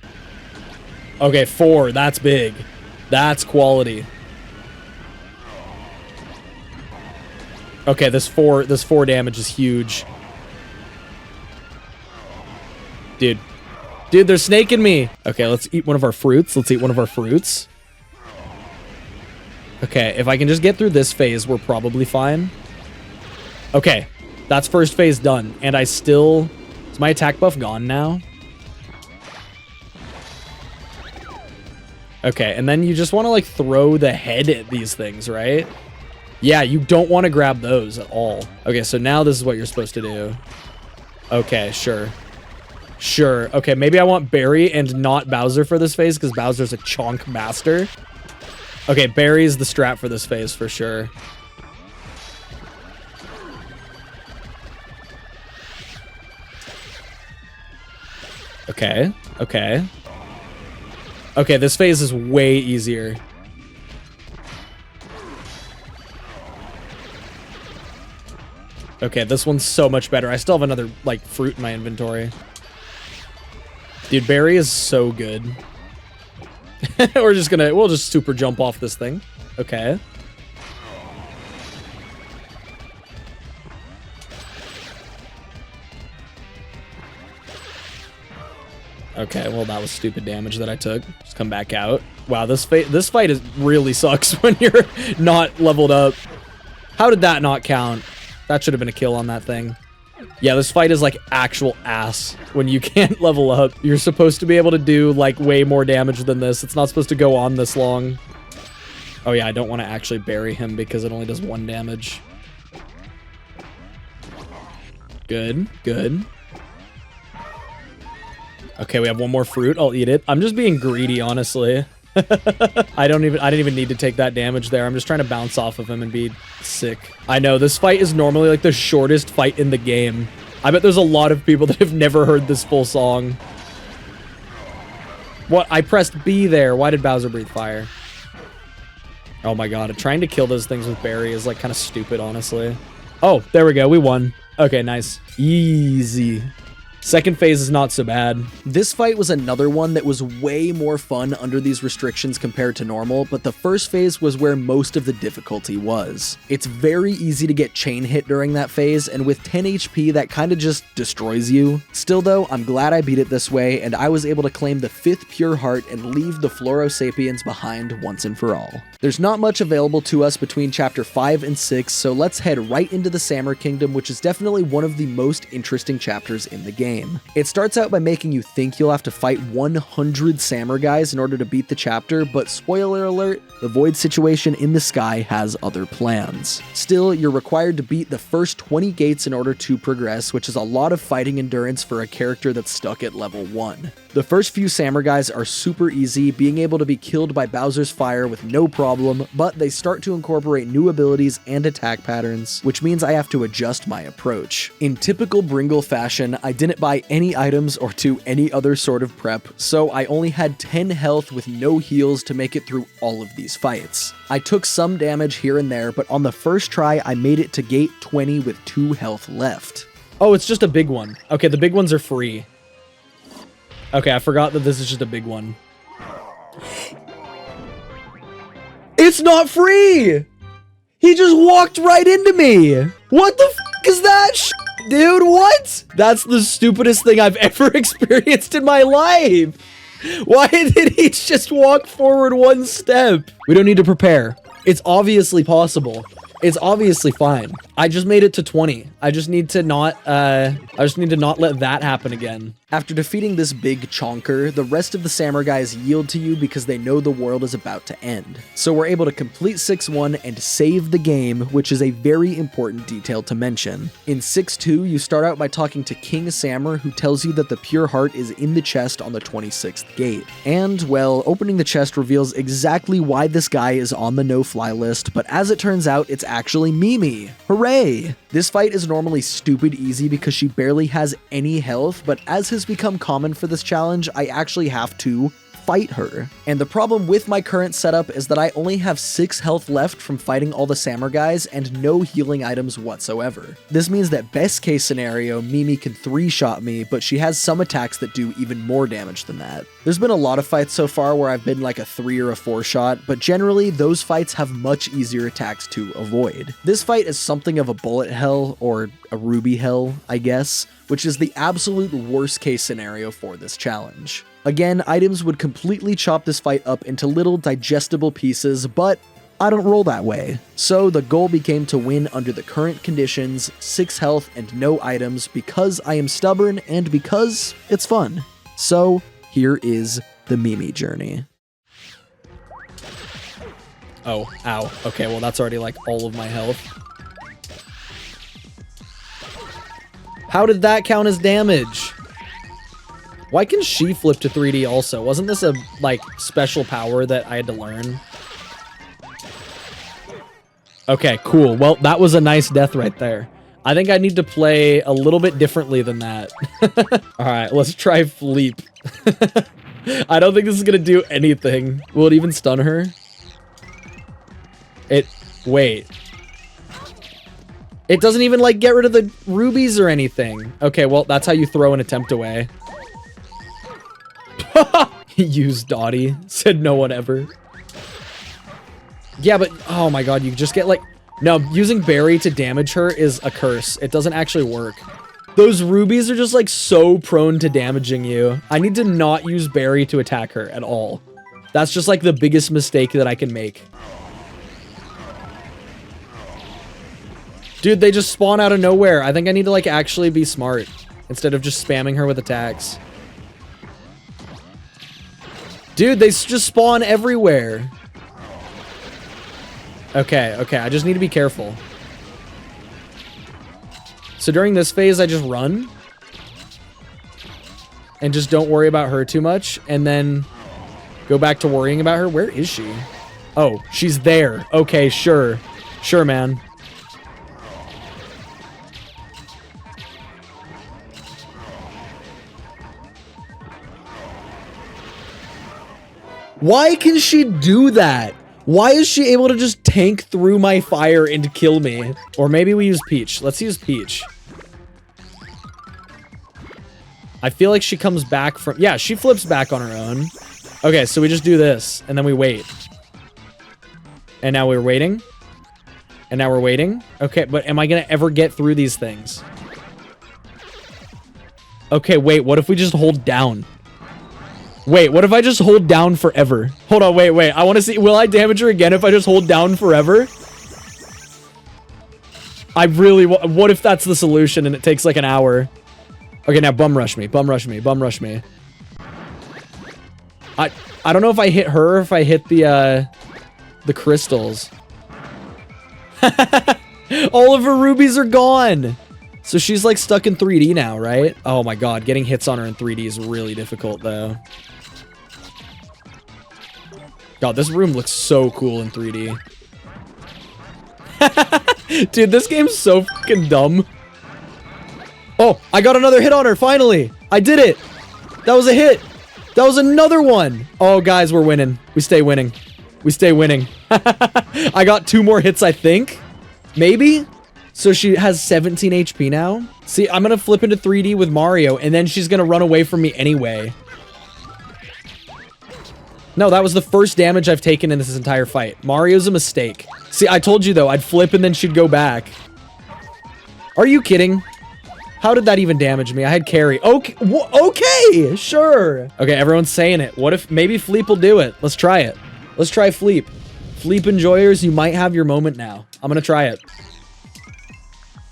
Okay, 4. That's big. That's quality. Okay, this 4 damage is huge. Dude, they're snaking me. Okay, let's eat one of our fruits. Okay, if I can just get through this phase, we're probably fine. Okay, that's first phase done. And I still... Is my attack buff gone now? Okay, and then you just want to, like, throw the head at these things, right? Yeah, you don't want to grab those at all. Okay, so now this is what you're supposed to do. Okay, sure. Sure. Okay, maybe I want Barry and not Bowser for this phase because Bowser's a chonk master. Okay, Barry's the strat for this phase for sure. Okay, okay. Okay, this phase is way easier. Okay, this one's so much better. I still have another, like, fruit in my inventory. Dude, Barry is so good. We'll just super jump off this thing. Okay. Okay, well, that was stupid damage that I took. Just come back out. Wow, this fight really sucks when you're not leveled up. How did that not count? That should have been a kill on that thing. Yeah, this fight is like actual ass when you can't level up. You're supposed to be able to do like way more damage than this. It's not supposed to go on this long. Oh yeah, I don't want to actually bury him because it only does 1 damage. Good, good. Okay, we have 1 more fruit. I'll eat it. I'm just being greedy, honestly. I didn't even need to take that damage there. I'm just trying to bounce off of him and be sick. I know, this fight is normally like the shortest fight in the game. I bet there's a lot of people that have never heard this full song. What? I pressed B there. Why did Bowser breathe fire? Oh my god, trying to kill those things with Barry is like kind of stupid, honestly. Oh, there we go. We won. Okay, nice. Easy. Second phase is not so bad. This fight was another one that was way more fun under these restrictions compared to normal, but the first phase was where most of the difficulty was. It's very easy to get chain hit during that phase, and with 10 HP that kinda just destroys you. Still though, I'm glad I beat it this way, and I was able to claim the 5th pure heart and leave the Floro-Sapiens behind once and for all. There's not much available to us between chapter 5 and 6, so let's head right into the Sammer Kingdom, which is definitely one of the most interesting chapters in the game. It starts out by making you think you'll have to fight 100 Sammer guys in order to beat the chapter, but spoiler alert, the void situation in the sky has other plans. Still, you're required to beat the first 20 gates in order to progress, which is a lot of fighting endurance for a character that's stuck at level 1. The first few Sammer guys are super easy, being able to be killed by Bowser's fire with no problem, but they start to incorporate new abilities and attack patterns, which means I have to adjust my approach. In typical Bringle fashion, I didn't buy any items or do any other sort of prep, so I only had 10 health with no heals to make it through all of these fights. I took some damage here and there, but on the first try, I made it to gate 20 with 2 health left. Oh, it's just a big one. Okay, the big ones are free. Okay, I forgot that this is just a big one. It's not free! He just walked right into me! What the f*** is that shit, dude? What? That's the stupidest thing I've ever experienced in my life! Why did he just walk forward 1 step? We don't need to prepare. It's obviously possible. It's obviously fine. I just made it to 20. I just need to not let that happen again. After defeating this big chonker, the rest of the Sammer guys yield to you because they know the world is about to end. So we're able to complete 6-1 and save the game, which is a very important detail to mention. In 6-2, you start out by talking to King Sammer, who tells you that the pure heart is in the chest on the 26th gate. And, well, opening the chest reveals exactly why this guy is on the no-fly list, but as it turns out, it's actually Mimi. Hooray! This fight is normally stupid easy because she barely has any health, but as has become common for this challenge, I actually have to fight her. And the problem with my current setup is that I only have 6 health left from fighting all the Sammer guys and no healing items whatsoever. This means that best case scenario, Mimi can 3-shot me, but she has some attacks that do even more damage than that. There's been a lot of fights so far where I've been like a 3 or a 4-shot, but generally those fights have much easier attacks to avoid. This fight is something of a bullet hell, or a ruby hell, I guess, which is the absolute worst case scenario for this challenge. Again, items would completely chop this fight up into little digestible pieces, but I don't roll that way. So the goal became to win under the current conditions, 6 health and no items, because I am stubborn and because it's fun. So here is the Mimi journey. Oh, ow. Okay, well that's already like all of my health. How did that count as damage? Why can she flip to 3D also? Wasn't this a, like, special power that I had to learn? Okay, cool. Well, that was a nice death right there. I think I need to play a little bit differently than that. All right, let's try Fleep. I don't think this is gonna do anything. Will it even stun her? Wait. It doesn't even, like, get rid of the rubies or anything. Okay, well, that's how you throw an attempt away. He used Dottie. Said no one ever. Yeah, but, oh my god, you just get, like... No, using Berry to damage her is a curse. It doesn't actually work. Those rubies are just, like, so prone to damaging you. I need to not use Berry to attack her at all. That's just, like, the biggest mistake that I can make. Dude, they just spawn out of nowhere. I think I need to, like, actually be smart instead of just spamming her with attacks. Dude, they just spawn everywhere. Okay, I just need to be careful. So during this phase, I just run. And just don't worry about her too much. And then go back to worrying about her. Where is she? Oh, she's there. Okay, sure. Sure, man. Why can she do that? Why is she able to just tank through my fire and kill me? Or maybe we use Peach. Let's use Peach. I feel like she comes back from... Yeah, she flips back on her own. Okay, so we just do this, and then we wait. And now we're waiting. And now we're waiting. Okay, but am I gonna ever get through these things? Okay, wait, what if we just hold down? Wait, what if I just hold down forever? Hold on, wait. I want to see... Will I damage her again if I just hold down forever? I really... What if that's the solution and it takes like an hour? Okay, now bum rush me. Bum rush me. Bum rush me. I don't know if I hit her or if I hit the crystals. All of her rubies are gone. So she's like stuck in 3D now, right? Oh my god, getting hits on her in 3D is really difficult though. God, this room looks so cool in 3D. Dude, this game's so fucking dumb. Oh, I got another hit on her, finally. I did it. That was a hit. That was another one. Oh, guys, we're winning. We stay winning. We stay winning. I got 2 more hits, I think. Maybe? So she has 17 HP now. See, I'm gonna flip into 3D with Mario, and then she's gonna run away from me anyway. No, that was the first damage I've taken in this entire fight. Mario's a mistake. See, I told you, though, I'd flip and then she'd go back. Are you kidding? How did that even damage me? I had carry. Okay, okay, sure. Okay, everyone's saying it. What if maybe Fleep will do it? Let's try it. Let's try Fleep. Fleep enjoyers, you might have your moment now. I'm gonna try it.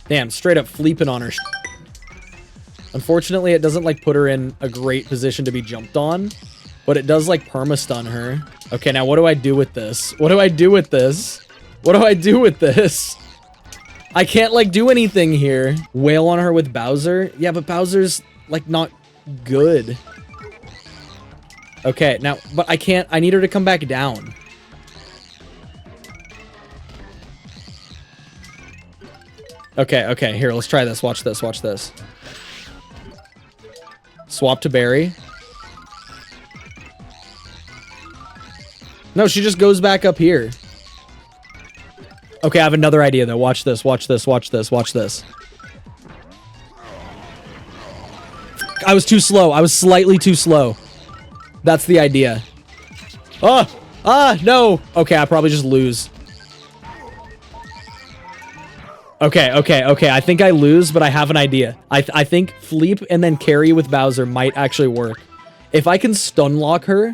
Damn, straight up Fleeping on her. Unfortunately, it doesn't like put her in a great position to be jumped on, but it does like perma-stun her. Okay, now what do I do with this? What do I do with this? What do I do with this? I can't like do anything here. Wail on her with Bowser? Yeah, but Bowser's like not good. Okay, now, but I can't, I need her to come back down. Okay, here, let's try this. Watch this, watch this. Swap to Barry. No, she just goes back up here. Okay, I have another idea, though. Watch this, watch this, watch this, watch this. I was too slow. I was slightly too slow. That's the idea. No. Okay, I probably just lose. Okay. I think I lose, but I have an idea. I think Fleep and then carry with Bowser might actually work. If I can stun lock her,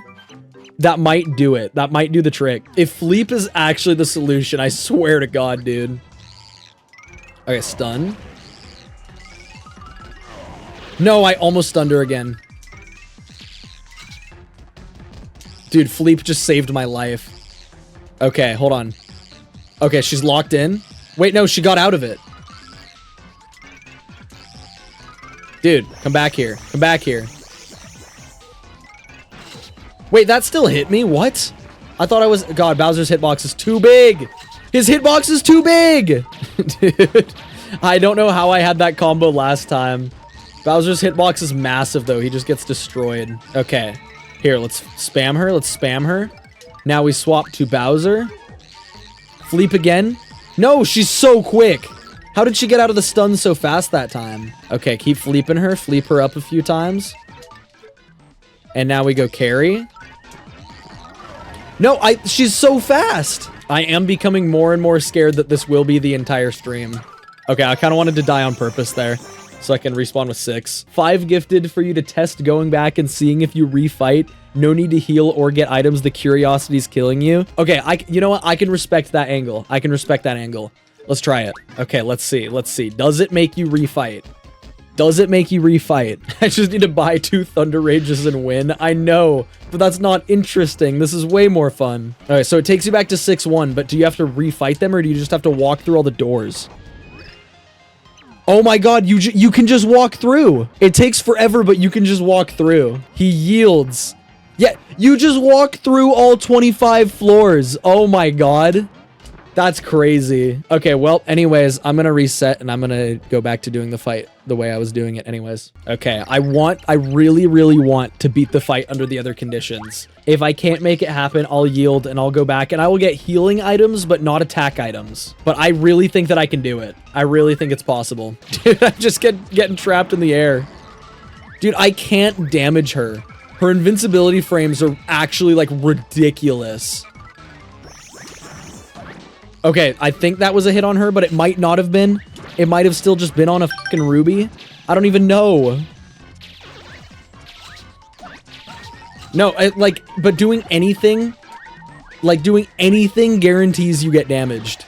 that might do it. That might do the trick. If Fleep is actually the solution, I swear to God, dude. Okay, stun. No, I almost stunned her again. Dude, Fleep just saved my life. Okay, hold on. Okay, she's locked in. Wait, no, she got out of it. Dude, come back here. Come back here. Wait, that still hit me? What? I thought I was... God, Bowser's hitbox is too big. His hitbox is too big. Dude, I don't know how I had that combo last time. Bowser's hitbox is massive, though. He just gets destroyed. Okay. Here, let's spam her. Let's spam her. Now we swap to Bowser. Fleep again. No, she's so quick. How did she get out of the stun so fast that time? Okay, keep fleeping her. Fleep her up a few times. And now we go carry. No, she's so fast. I am becoming more and more scared that this will be the entire stream. Okay, I kind of wanted to die on purpose there, so I can respawn with 6. 5 gifted for you to test going back and seeing if you refight. No need to heal or get items. The curiosity's killing you. Okay, you know what? I can respect that angle. I can respect that angle. Let's try it. Okay, let's see. Let's see. Does it make you refight? Does it make you refight? I just need to buy 2 Thunder Rages and win. I know, but that's not interesting. This is way more fun. All right, so it takes you back to 6-1, but do you have to refight them or do you just have to walk through all the doors? Oh my god, you can just walk through. It takes forever, but you can just walk through. He yields. Yeah, you just walk through all 25 floors. Oh my god. That's crazy. Okay, well, anyways, I'm gonna reset and I'm gonna go back to doing the fight the way I was doing it anyways. Okay, I really, really want to beat the fight under the other conditions. If I can't make it happen, I'll yield and I'll go back and I will get healing items, but not attack items. But I really think that I can do it. I really think it's possible. Dude, I'm just getting trapped in the air. Dude, I can't damage her. Her invincibility frames are actually like ridiculous. Okay, I think that was a hit on her, but it might not have been. It might have still just been on a fucking Ruby. I don't even know. No, but doing anything, guarantees you get damaged.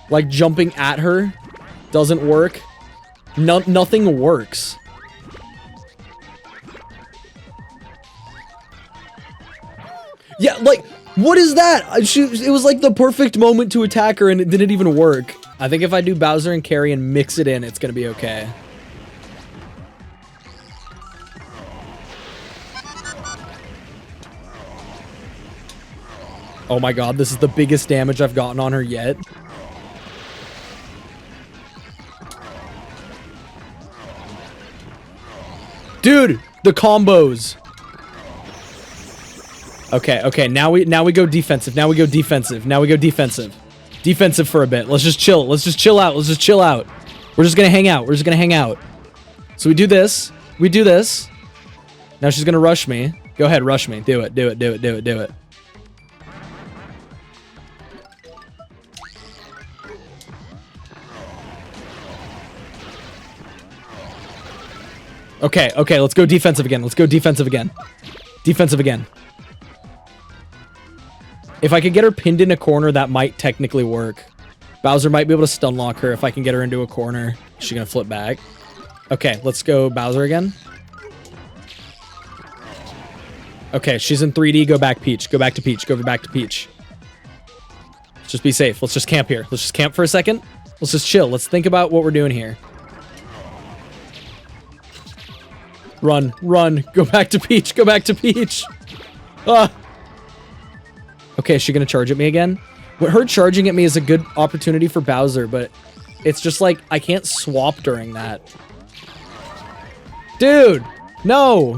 Like jumping at her doesn't work. Nothing works. Yeah, like... What is that? It was like the perfect moment to attack her and it didn't even work. I think if I do Bowser and carry and mix it in, it's gonna be okay. Oh my god, this is the biggest damage I've gotten on her yet. Dude, the combos. Okay, now we go defensive. Now we go defensive. Defensive for a bit. Let's just chill. Let's just chill out. We're just gonna hang out. So we do this. Now she's gonna rush me. Go ahead, rush me. Do it. Okay, let's go defensive again. If I could get her pinned in a corner, that might technically work. Bowser might be able to stun lock her if I can get her into a corner. She's gonna flip back. Okay, let's go Bowser again. Okay, she's in 3D. Go back Peach. Go back to Peach. Let's just be safe. Let's just camp here. Let's just camp for a second. Let's just chill. Let's think about what we're doing here. Run. Go back to Peach. Ah. Okay, is she gonna charge at me again? But her charging at me is a good opportunity for Bowser, but it's just like, I can't swap during that. Dude! No!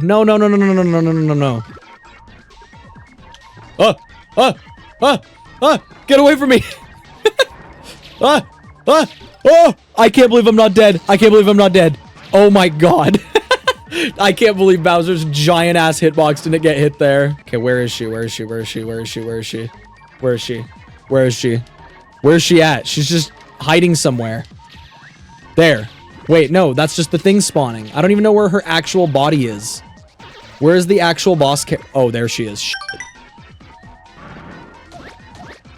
Get away from me! Oh! I can't believe I'm not dead. Oh my god. I can't believe Bowser's giant ass hitbox didn't get hit there. Okay, where is she? Where is she at? She's just hiding somewhere. There. Wait, no, that's just the thing spawning. I don't even know where her actual body is. Where is the actual boss? Oh, there she is. Shit.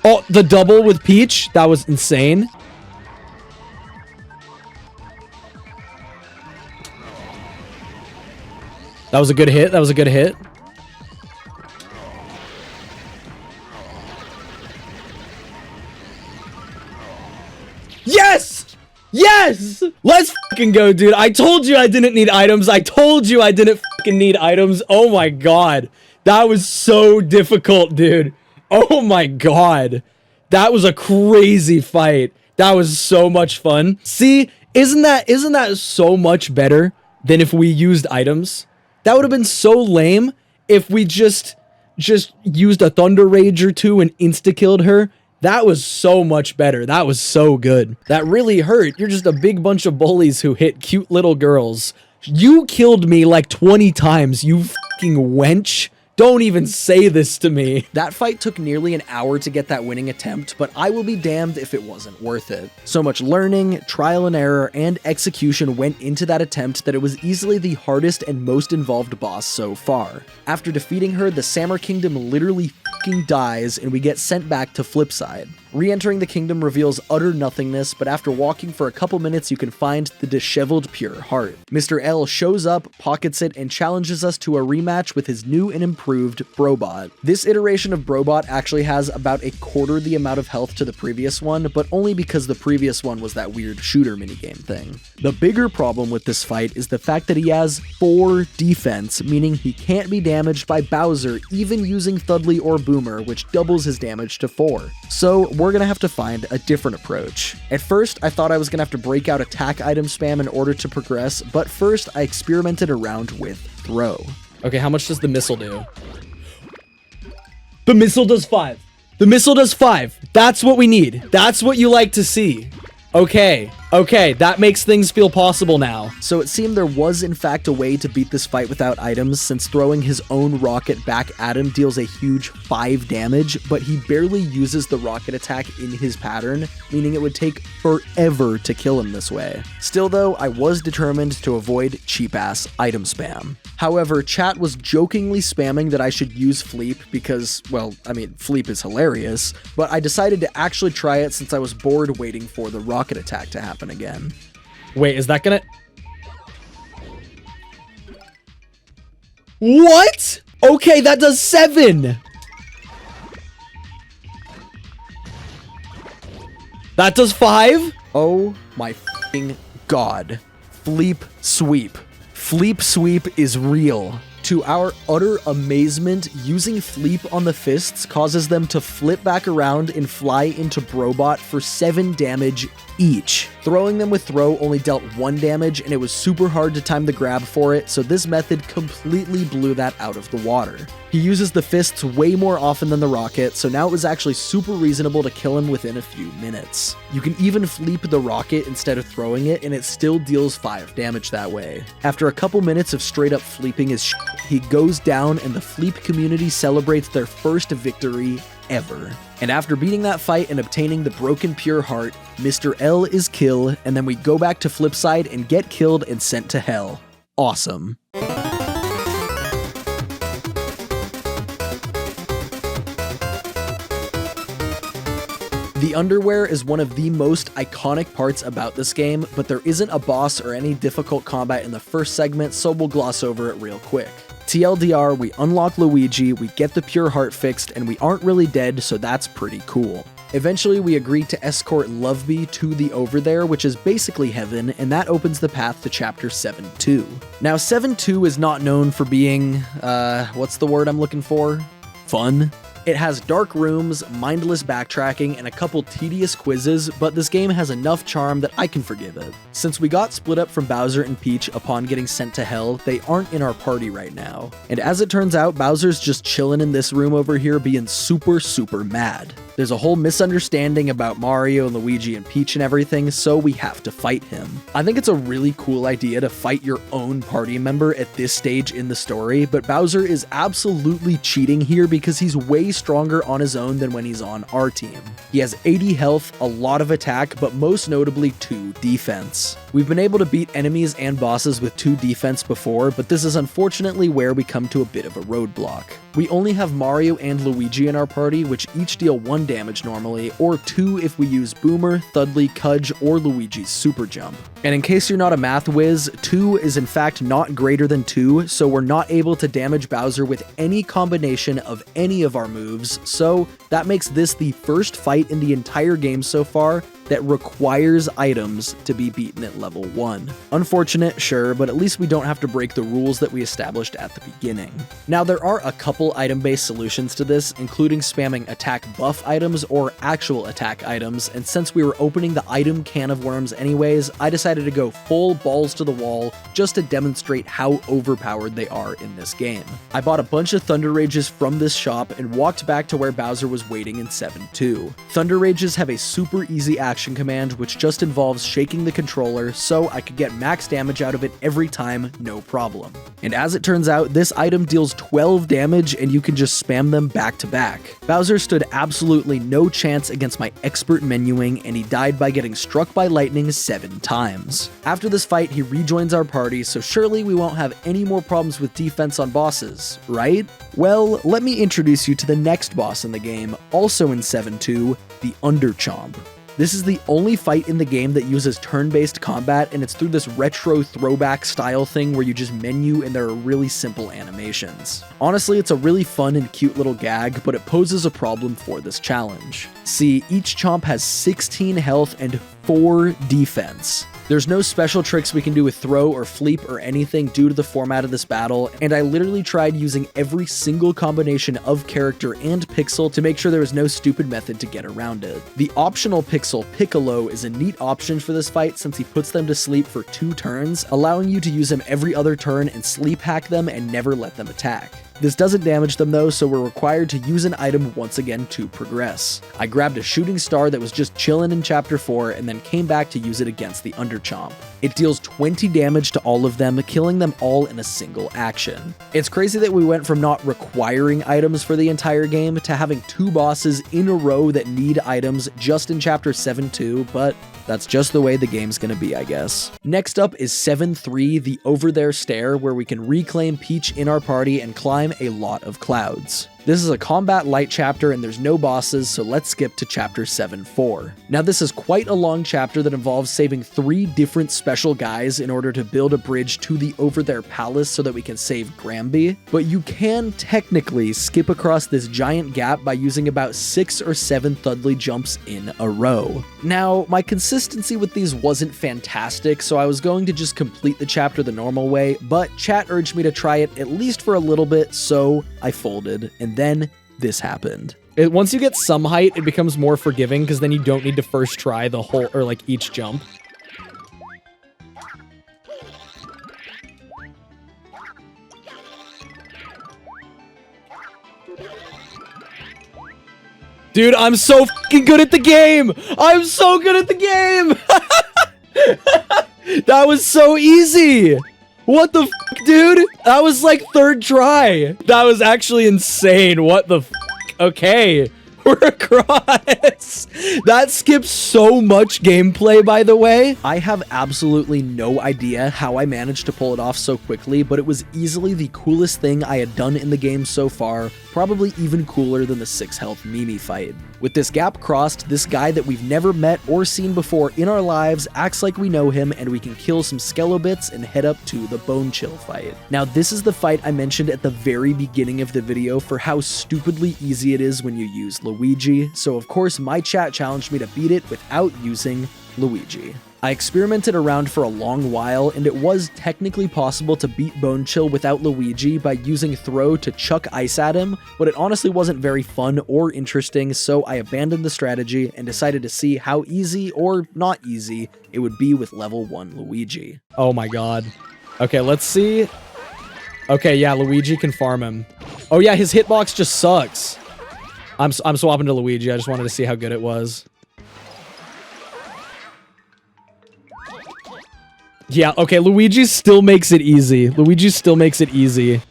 Oh, the double with Peach? That was insane. That was a good hit. Yes! Yes! Let's fucking go, dude. I told you I didn't need items. Oh my god. That was so difficult, dude. Oh my god. That was a crazy fight. That was so much fun. See, isn't that so much better than if we used items? That would have been so lame if we just used a Thunder Rage or two and insta-killed her. That was so much better. That was so good. That really hurt. You're just a big bunch of bullies who hit cute little girls. You killed me like 20 times, you fucking wench. Don't even say this to me. That fight took nearly an hour to get that winning attempt, but I will be damned if it wasn't worth it. So much learning, trial and error, and execution went into that attempt that it was easily the hardest and most involved boss so far. After defeating her, the Samur Kingdom literally fucking dies and we get sent back to Flipside. Re-entering the kingdom reveals utter nothingness, but after walking for a couple minutes you can find the disheveled pure heart. Mr. L shows up, pockets it, and challenges us to a rematch with his new and improved Brobot. This iteration of Brobot actually has about a quarter the amount of health to the previous one, but only because the previous one was that weird shooter minigame thing. The bigger problem with this fight is the fact that he has 4 defense, meaning he can't be damaged by Bowser even using Thudley or Boomer, which doubles his damage to 4. So we're gonna have to find a different approach. At first, I thought I was gonna have to break out attack item spam in order to progress, but first I experimented around with throw. Okay, how much does the missile do? The missile does 5. The missile does 5. That's what we need. That's what you like to see. Okay, that makes things feel possible now. So it seemed there was in fact a way to beat this fight without items, since throwing his own rocket back at him deals a huge 5 damage, but he barely uses the rocket attack in his pattern, meaning it would take forever to kill him this way. Still though, I was determined to avoid cheap-ass item spam. However, chat was jokingly spamming that I should use Fleep because, well, I mean, Fleep is hilarious, but I decided to actually try it since I was bored waiting for the rocket attack to happen again. Wait, is that gonna... What? Okay, that does 7! That does 5? Oh my f***ing god. Fleep Sweep. Fleep Sweep is real. To our utter amazement, using Fleep on the fists causes them to flip back around and fly into Brobot for 7 damage each. Throwing them with throw only dealt 1 damage, and it was super hard to time the grab for it, so this method completely blew that out of the water. He uses the fists way more often than the rocket, so now it was actually super reasonable to kill him within a few minutes. You can even Fleep the rocket instead of throwing it, and it still deals 5 damage that way. After a couple minutes of straight up Fleeping his shit, he goes down and the Fleep community celebrates their first victory ever. And after beating that fight and obtaining the broken pure heart, Mr. L is kill, and then we go back to Flipside and get killed and sent to hell. Awesome. The underwear is one of the most iconic parts about this game, but there isn't a boss or any difficult combat in the first segment, so we'll gloss over it real quick. TLDR, we unlock Luigi, we get the pure heart fixed, and we aren't really dead, so that's pretty cool. Eventually, we agree to escort Loveby to the Over There, which is basically heaven, and that opens the path to Chapter 7-2. Now, 7-2 is not known for being, what's the word I'm looking for? Fun? It has dark rooms, mindless backtracking, and a couple tedious quizzes, but this game has enough charm that I can forgive it. Since we got split up from Bowser and Peach upon getting sent to hell, they aren't in our party right now. And as it turns out, Bowser's just chilling in this room over here being super mad. There's a whole misunderstanding about Mario and Luigi and Peach and everything, so we have to fight him. I think it's a really cool idea to fight your own party member at this stage in the story, but Bowser is absolutely cheating here because he's way stronger on his own than when he's on our team. He has 80 health, a lot of attack, but most notably 2 defense. We've been able to beat enemies and bosses with 2 defense before, but this is unfortunately where we come to a bit of a roadblock. We only have Mario and Luigi in our party, which each deal 1 damage normally, or 2 if we use Boomer, Thudley, Cudge, or Luigi's super jump. And in case you're not a math whiz, 2 is in fact not greater than 2, so we're not able to damage Bowser with any combination of any of our moves, so that makes this the first fight in the entire game so far that requires items to be beaten at level 1. Unfortunate, sure, but at least we don't have to break the rules that we established at the beginning. Now, there are a couple item-based solutions to this, including spamming attack buff items or actual attack items, and since we were opening the item can of worms anyways, I decided to go full balls to the wall just to demonstrate how overpowered they are in this game. I bought a bunch of Thunder Rages from this shop and walked back to where Bowser was waiting in 7-2. Thunder Rages have a super easy action command which just involves shaking the controller so I could get max damage out of it every time, no problem. And as it turns out, this item deals 12 damage and you can just spam them back to back. Bowser stood absolutely no chance against my expert menuing and he died by getting struck by lightning 7 times. After this fight, he rejoins our party, so surely we won't have any more problems with defense on bosses, right? Well, let me introduce you to the next boss in the game, also in 7-2, the Underchomp. This is the only fight in the game that uses turn-based combat, and it's through this retro throwback style thing where you just menu and there are really simple animations. Honestly, it's a really fun and cute little gag, but it poses a problem for this challenge. See, each chomp has 16 health and 4 defense. There's no special tricks we can do with throw or fleep or anything due to the format of this battle, and I literally tried using every single combination of character and pixel to make sure there was no stupid method to get around it. The optional pixel Piccolo is a neat option for this fight since he puts them to sleep for 2 turns, allowing you to use him every other turn and sleep hack them and never let them attack. This doesn't damage them though, so we're required to use an item once again to progress. I grabbed a shooting star that was just chillin' in chapter 4 and then came back to use it against the Underchomp. It deals 20 damage to all of them, killing them all in a single action. It's crazy that we went from not requiring items for the entire game to having 2 bosses in a row that need items just in chapter 7-2, but that's just the way the game's gonna be, I guess. Next up is 7-3, the Over There Stair, where we can reclaim Peach in our party and climb a lot of clouds. This is a combat light chapter and there's no bosses, so let's skip to chapter 7-4. Now this is quite a long chapter that involves saving 3 different special guys in order to build a bridge to the Over There Palace so that we can save Gramby, but you can technically skip across this giant gap by using about 6 or 7 Thudley jumps in a row. Now, my consistency with these wasn't fantastic, so I was going to just complete the chapter the normal way, but chat urged me to try it at least for a little bit, so I folded, and then this happened. Once you get some height, it becomes more forgiving because then you don't need to first try the whole, or like each jump. Dude, I'm so fucking good at the game! I'm so good at the game! That was so easy! What the f, dude? That was like 3rd try. That was actually insane. What the f? Okay. We're across. That skips so much gameplay, by the way. I have absolutely no idea how I managed to pull it off so quickly, but it was easily the coolest thing I had done in the game so far, probably even cooler than the 6 health Mimi fight. With this gap crossed, this guy that we've never met or seen before in our lives acts like we know him and we can kill some Skelobits and head up to the Bone Chill fight. Now this is the fight I mentioned at the very beginning of the video for how stupidly easy it is when you use Luigi, so of course my chat challenged me to beat it without using Luigi. I experimented around for a long while, and it was technically possible to beat Bone Chill without Luigi by using Throw to chuck ice at him, but it honestly wasn't very fun or interesting, so I abandoned the strategy and decided to see how easy or not easy it would be with level 1 Luigi. Oh my god. Okay, let's see. Okay, yeah, Luigi can farm him. Oh yeah, his hitbox just sucks. I'm swapping to Luigi. I just wanted to see how good it was. Yeah, okay, Luigi still makes it easy. Luigi still makes it easy.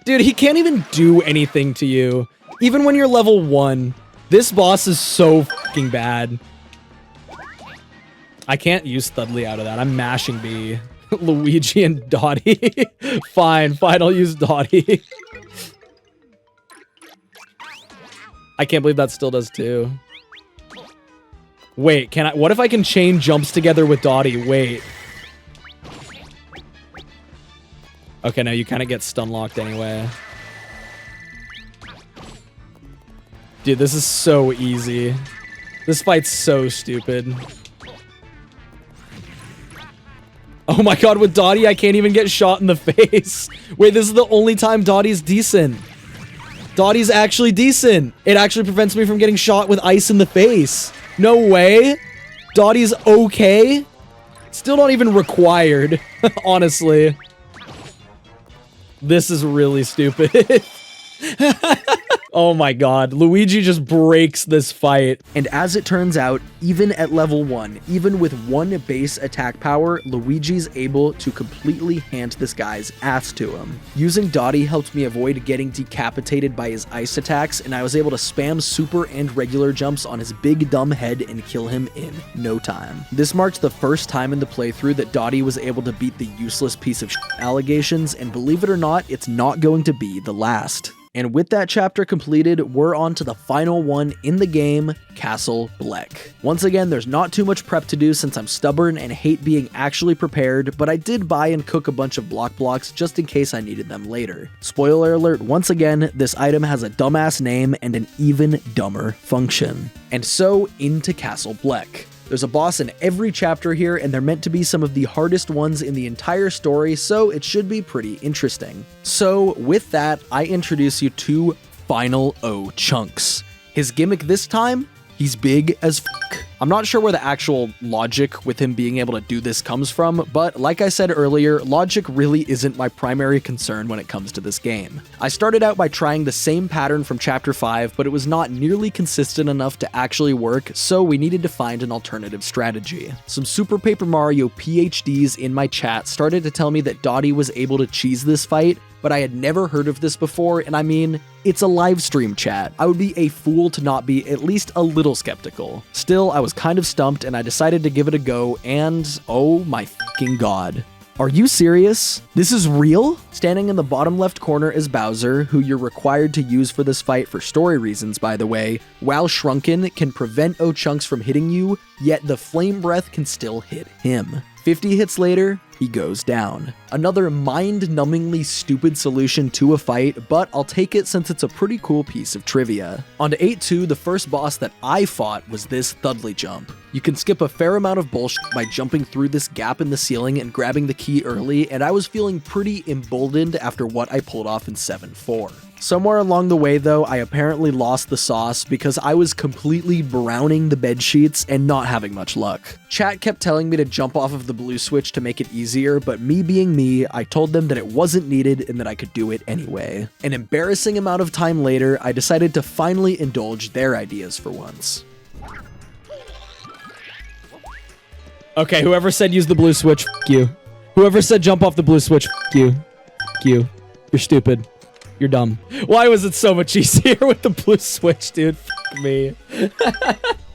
Dude, he can't even do anything to you. Even when you're level 1. This boss is so fucking bad. I can't use Thudley out of that. I'm mashing B. Luigi and Dottie. Fine, I'll use Dottie. I can't believe that still does too. Wait, what if I can chain jumps together with Dottie? Wait. Okay, no, you kind of get stun locked anyway. Dude, this is so easy. This fight's so stupid. Oh my god, with Dottie, I can't even get shot in the face. Wait, this is the only time Dottie's decent. Dottie's actually decent. It actually prevents me from getting shot with ice in the face. No way. Dottie's okay. Still not even required, honestly. This is really stupid. Oh my god, Luigi just breaks this fight. And as it turns out, even at level 1, even with 1 base attack power, Luigi's able to completely hand this guy's ass to him. Using Dottie helped me avoid getting decapitated by his ice attacks, and I was able to spam super and regular jumps on his big dumb head and kill him in no time. This marked the first time in the playthrough that Dottie was able to beat the useless piece of shit allegations, and believe it or not, it's not going to be the last. And with that chapter completed, we're on to the final one in the game, Castle Black. Once again, there's not too much prep to do since I'm stubborn and hate being actually prepared, but I did buy and cook a bunch of block blocks just in case I needed them later. Spoiler alert, once again, this item has a dumbass name and an even dumber function. And so, into Castle Black. There's a boss in every chapter here, and they're meant to be some of the hardest ones in the entire story, so it should be pretty interesting. So, with that, I introduce you to Final O Chunks. His gimmick this time? He's big as f***. I'm not sure where the actual logic with him being able to do this comes from, but like I said earlier, logic really isn't my primary concern when it comes to this game. I started out by trying the same pattern from Chapter 5, but it was not nearly consistent enough to actually work, so we needed to find an alternative strategy. Some Super Paper Mario PhDs in my chat started to tell me that Dottie was able to cheese this fight, but I had never heard of this before, and I mean, it's a live stream chat. I would be a fool to not be at least a little skeptical. Still, I was kind of stumped, and I decided to give it a go, and oh my fucking god. Are you serious? This is real? Standing in the bottom left corner is Bowser, who you're required to use for this fight for story reasons, by the way. While shrunken, can prevent O-Chunks from hitting you, yet the flame breath can still hit him. 50 hits later, he goes down. Another mind-numbingly stupid solution to a fight, but I'll take it since it's a pretty cool piece of trivia. On to 8-2, the first boss that I fought was this Thudley jump. You can skip a fair amount of bullshit by jumping through this gap in the ceiling and grabbing the key early, and I was feeling pretty emboldened after what I pulled off in 7-4. Somewhere along the way though, I apparently lost the sauce because I was completely browning the bed sheets and not having much luck. Chat kept telling me to jump off of the blue switch to make it easier, but me being me, I told them that it wasn't needed and that I could do it anyway. An embarrassing amount of time later, I decided to finally indulge their ideas for once. Okay, whoever said use the blue switch, f*** you. Whoever said jump off the blue switch, f*** you. F*** you. You're stupid. You're dumb. Why was it so much easier with the blue switch, dude? F*** me.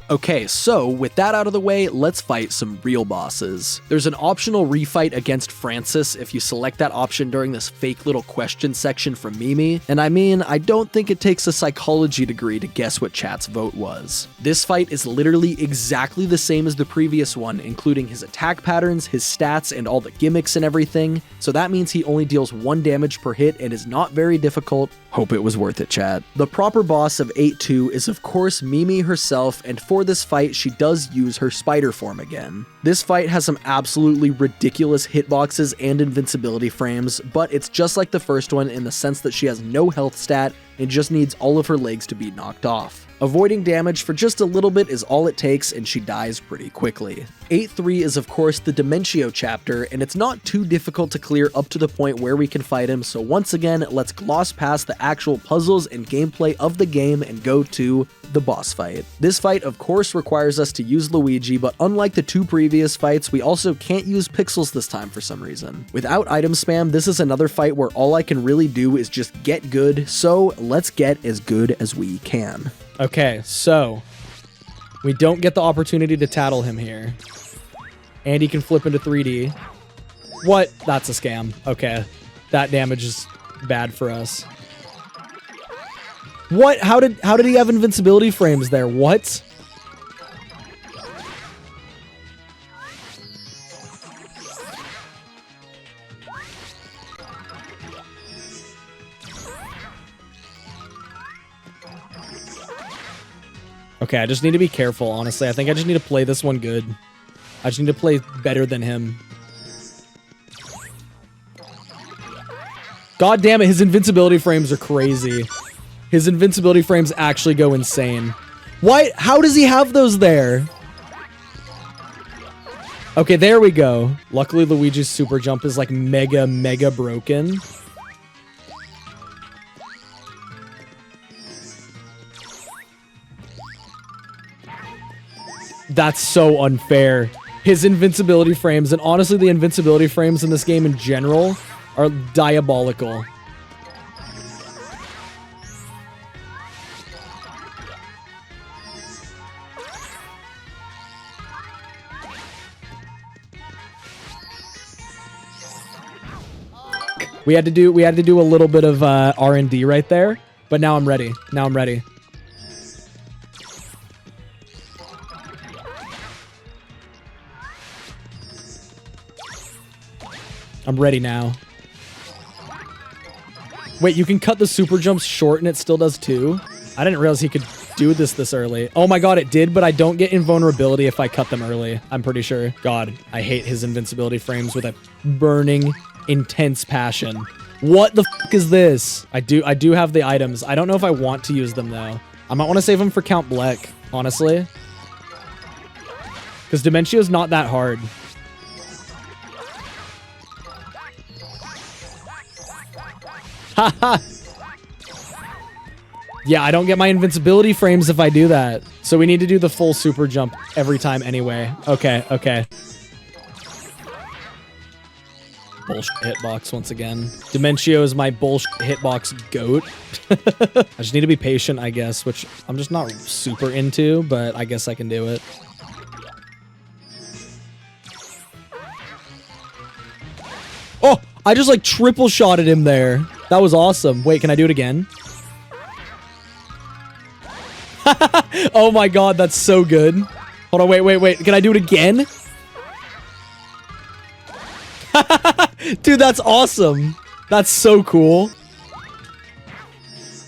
Okay, so with that out of the way, let's fight some real bosses. There's an optional refight against Francis if you select that option during this fake little question section from Mimi, and I mean, I don't think it takes a psychology degree to guess what chat's vote was. This fight is literally exactly the same as the previous one, including his attack patterns, his stats, and all the gimmicks and everything, so that means he only deals 1 damage per hit and is not very difficult. Hope it was worth it, chat. The proper boss of 8-2 is of course Mimi herself, and for this fight, she does use her spider form again. This fight has some absolutely ridiculous hitboxes and invincibility frames, but it's just like the first one in the sense that she has no health stat and just needs all of her legs to be knocked off. Avoiding damage for just a little bit is all it takes, and she dies pretty quickly. 8-3 is of course the Dementio chapter, and it's not too difficult to clear up to the point where we can fight him, so once again, let's gloss past the actual puzzles and gameplay of the game and go to the boss fight. This fight of course requires us to use Luigi, but unlike the 2 previous fights, we also can't use pixels this time for some reason. Without item spam, this is another fight where all I can really do is just get good, so let's get as good as we can. Okay, so we don't get the opportunity to tattle him here. And he can flip into 3D. What? That's a scam. Okay. That damage is bad for us. What? How did he have invincibility frames there? What? Okay, I just need to be careful, honestly. I think I just need to play this one good. I just need to play better than him. God damn it, his invincibility frames are crazy. His invincibility frames actually go insane. Why? How does he have those there? Okay, there we go. Luckily, Luigi's super jump is like mega broken. That's so unfair. His invincibility frames, and honestly, the invincibility frames in this game in general are diabolical. We had to do a little bit of R&D right there, but now I'm ready. Now I'm ready. I'm ready now. Wait, you can cut the super jumps short and it still does too? I didn't realize he could do this early. Oh my god, it did, but I don't get invulnerability if I cut them early. I'm pretty sure. God, I hate his invincibility frames with a burning, intense passion. What the fuck is this? I do have the items. I don't know if I want to use them though. I might want to save them for Count Bleck, honestly. Because Dementio's not that hard. Haha. Yeah, I don't get my invincibility frames if I do that. So we need to do the full super jump every time anyway. Okay, okay. Bullshit hitbox once again. Dementio is my bullshit hitbox goat. I just need to be patient, I guess, which I'm just not super into, but I guess I can do it. Oh, I just like triple shotted him there. That was awesome. Wait, can I do it again? Oh my god, that's so good. Hold on, wait. Can I do it again? Dude, that's awesome. That's so cool.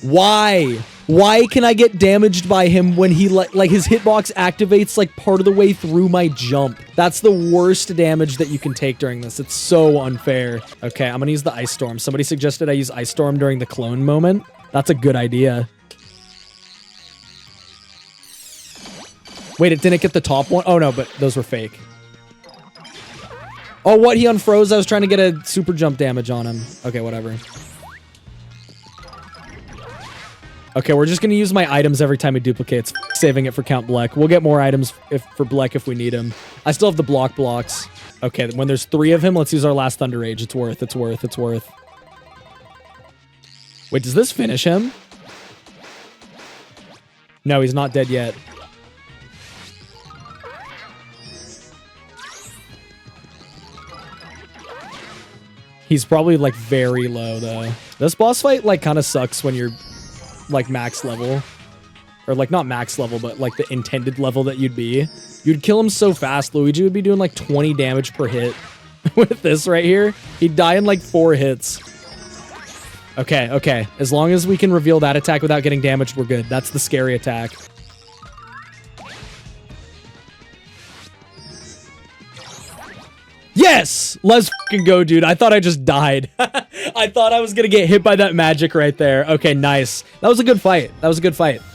Why? Why can I get damaged by him when he like his hitbox activates like part of the way through my jump? That's the worst damage that you can take during this. It's so unfair. Okay, I'm gonna use the Ice Storm. Somebody suggested I use Ice Storm during the clone moment. That's a good idea. Wait, it didn't get the top one? Oh no, but those were fake. Oh, what? He unfroze? I was trying to get a super jump damage on him. Okay, whatever. Okay, we're just going to use my items every time he duplicates, saving it for Count Bleck. We'll get more items for Bleck if we need him. I still have the blocks. Okay, when there's 3 of him, let's use our last Thunder Rage. It's worth. Wait, does this finish him? No, he's not dead yet. He's probably like very low though. This boss fight like kind of sucks when you're like max level. Or like not max level, but like the intended level that you'd be. You'd kill him so fast, Luigi would be doing like 20 damage per hit. With this right here, he'd die in like 4 hits. Okay, okay. As long as we can reveal that attack without getting damaged, we're good. That's the scary attack. Yes! Let's fucking go, dude. I thought I just died. I thought I was gonna get hit by that magic right there. Okay, nice. That was a good fight.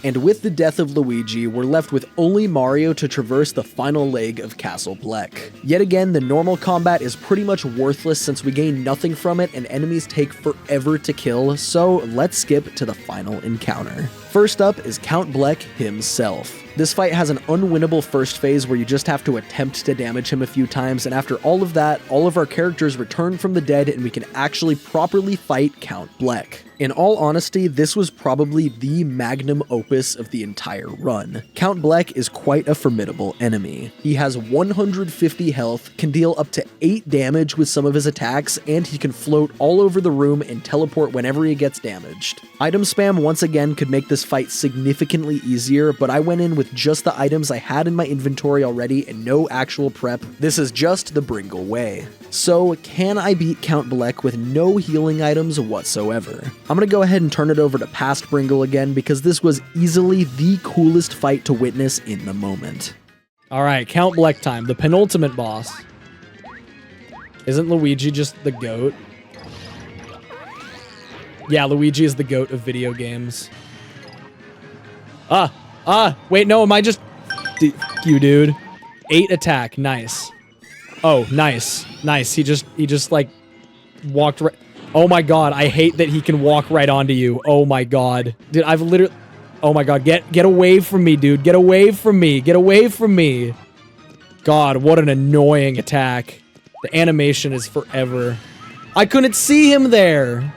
And with the death of Luigi, we're left with only Mario to traverse the final leg of Castle Bleck. Yet again, the normal combat is pretty much worthless since we gain nothing from it and enemies take forever to kill, so let's skip to the final encounter. First up is Count Bleck himself. This fight has an unwinnable first phase where you just have to attempt to damage him a few times, and after all of that, all of our characters return from the dead and we can actually properly fight Count Bleck. In all honesty, this was probably the magnum opus of the entire run. Count Bleck is quite a formidable enemy. He has 150 health, can deal up to 8 damage with some of his attacks, and he can float all over the room and teleport whenever he gets damaged. Item spam once again could make this fight significantly easier, but I went in with just the items I had in my inventory already and no actual prep. This is just the Bringle way. So, can I beat Count Bleck with no healing items whatsoever? I'm gonna go ahead and turn it over to past Bringle again because this was easily the coolest fight to witness in the moment. Alright, Count Bleck time, the penultimate boss. Isn't Luigi just the goat? Yeah, Luigi is the GOAT of video games. Wait, no, am I just... F you, dude. 8 attack, nice. Oh, nice. Nice, he just like, walked right... Oh my god, I hate that he can walk right onto you. Oh my god. Dude, I've literally... Oh my god, get away from me, dude. Get away from me. Get away from me. God, what an annoying attack. The animation is forever. I couldn't see him there.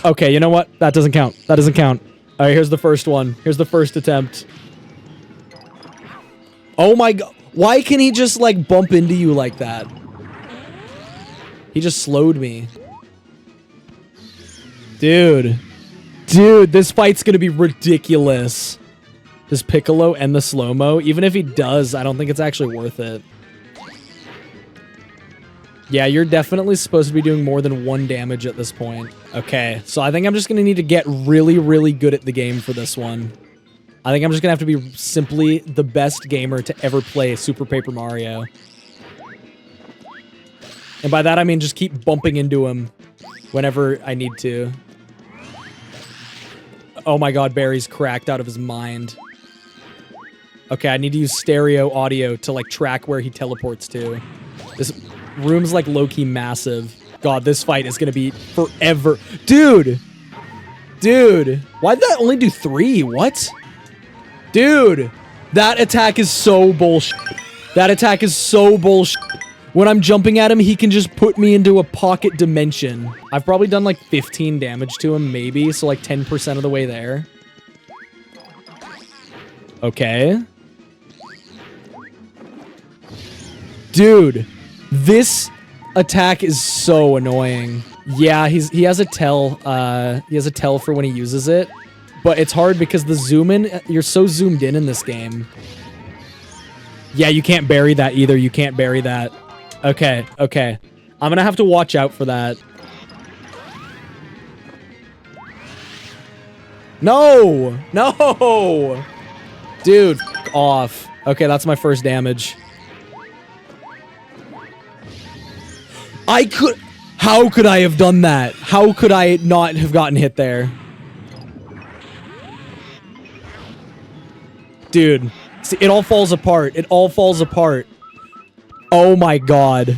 Okay, you know what? That doesn't count. That doesn't count. All right, here's the first one. Here's the first attempt. Oh my god. Why can he just, like, bump into you like that? He just slowed me. Dude. Dude, this fight's gonna be ridiculous. Does Piccolo end the slow-mo? Even if he does, I don't think it's actually worth it. Yeah, you're definitely supposed to be doing more than 1 damage at this point. Okay, so I think I'm just gonna need to get really, really good at the game for this one. I think I'm just gonna have to be simply the best gamer to ever play Super Paper Mario. And by that I mean just keep bumping into him whenever I need to. Oh my god, Barry's cracked out of his mind. Okay, I need to use stereo audio to, like, track where he teleports to. This room's, like, low-key massive. God, this fight is gonna be forever. Dude! Dude! Why'd that only do 3? What? Dude! That attack is so bullshit. That attack is so bullshit. When I'm jumping at him, he can just put me into a pocket dimension. I've probably done, like, 15 damage to him, maybe, so, like, 10% of the way there. Okay. Dude, this attack is so annoying. Yeah, he has a tell. He has a tell for when he uses it, but it's hard because the zoom in. You're so zoomed in this game. Yeah, you can't bury that either. You can't bury that. Okay, okay. I'm gonna have to watch out for that. No, no, dude, f off. Okay, that's my first damage. How could I have done that? How could I not have gotten hit there? Dude, see, it all falls apart. It all falls apart. Oh my god.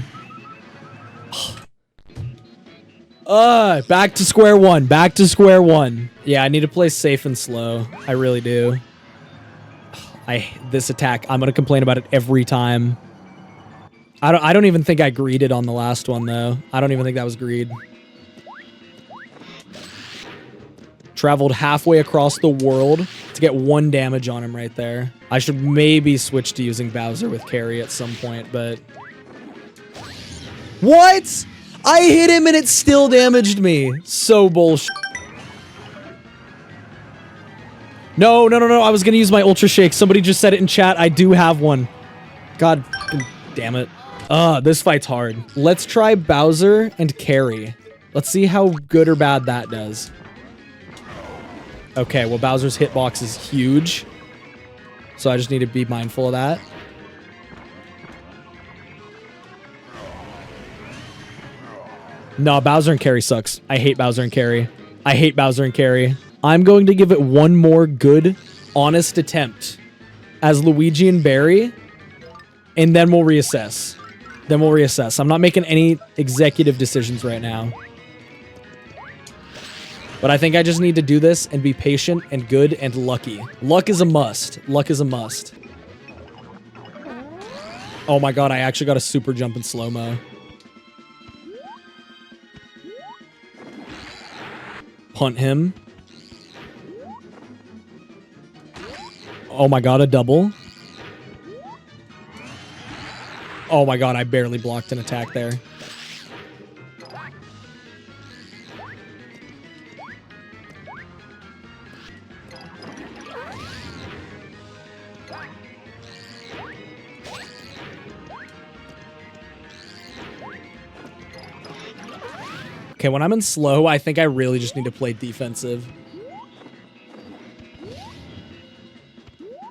Back to square one. Back to square one. Yeah, I need to play safe and slow. I really do. This attack, I'm gonna complain about it every time. I don't even think I greeded on the last one, though. I don't even think that was greed. Traveled halfway across the world to get 1 damage on him right there. I should maybe switch to using Bowser with carry at some point, but... What?! I hit him and it still damaged me! So bullshit. No, no, no, no, I was gonna use my Ultra Shake. Somebody just said it in chat. I do have one. God damn it. This fight's hard. Let's try Bowser and carry. Let's see how good or bad that does. Okay, well, Bowser's hitbox is huge. So I just need to be mindful of that. No, Bowser and carry sucks. I hate Bowser and carry. I hate Bowser and carry. I'm going to give it one more good, honest attempt as Luigi and Barry, and then we'll reassess. Then we'll reassess. I'm not making any executive decisions right now. But I think I just need to do this and be patient and good and lucky. Luck is a must. Luck is a must. Oh my god, I actually got a super jump in slow-mo. Punt him. Oh my god, a double. Oh my god, I barely blocked an attack there. Okay, when I'm in slow, I think I really just need to play defensive.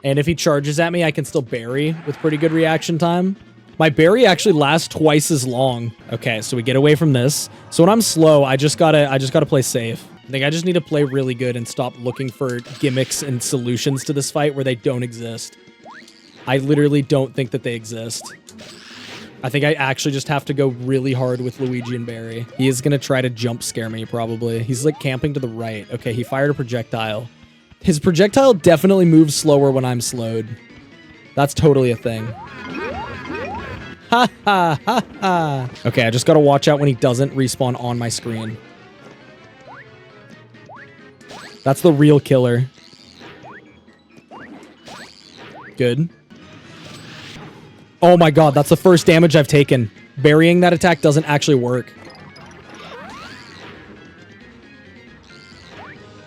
And if he charges at me, I can still parry with pretty good reaction time. My berry actually lasts twice as long. Okay, so we get away from this. So when I'm slow, I just gotta play safe. I think I just need to play really good and stop looking for gimmicks and solutions to this fight where they don't exist. I literally don't think that they exist. I think I actually just have to go really hard with Luigi and Barry. He is going to try to jump scare me, probably. He's like camping to the right. Okay, he fired a projectile. His projectile definitely moves slower when I'm slowed. That's totally a thing. Ha ha ha ha. Okay, I just got to watch out when he doesn't respawn on my screen. That's the real killer. Good. Oh my god, that's the first damage I've taken. Burying that attack doesn't actually work.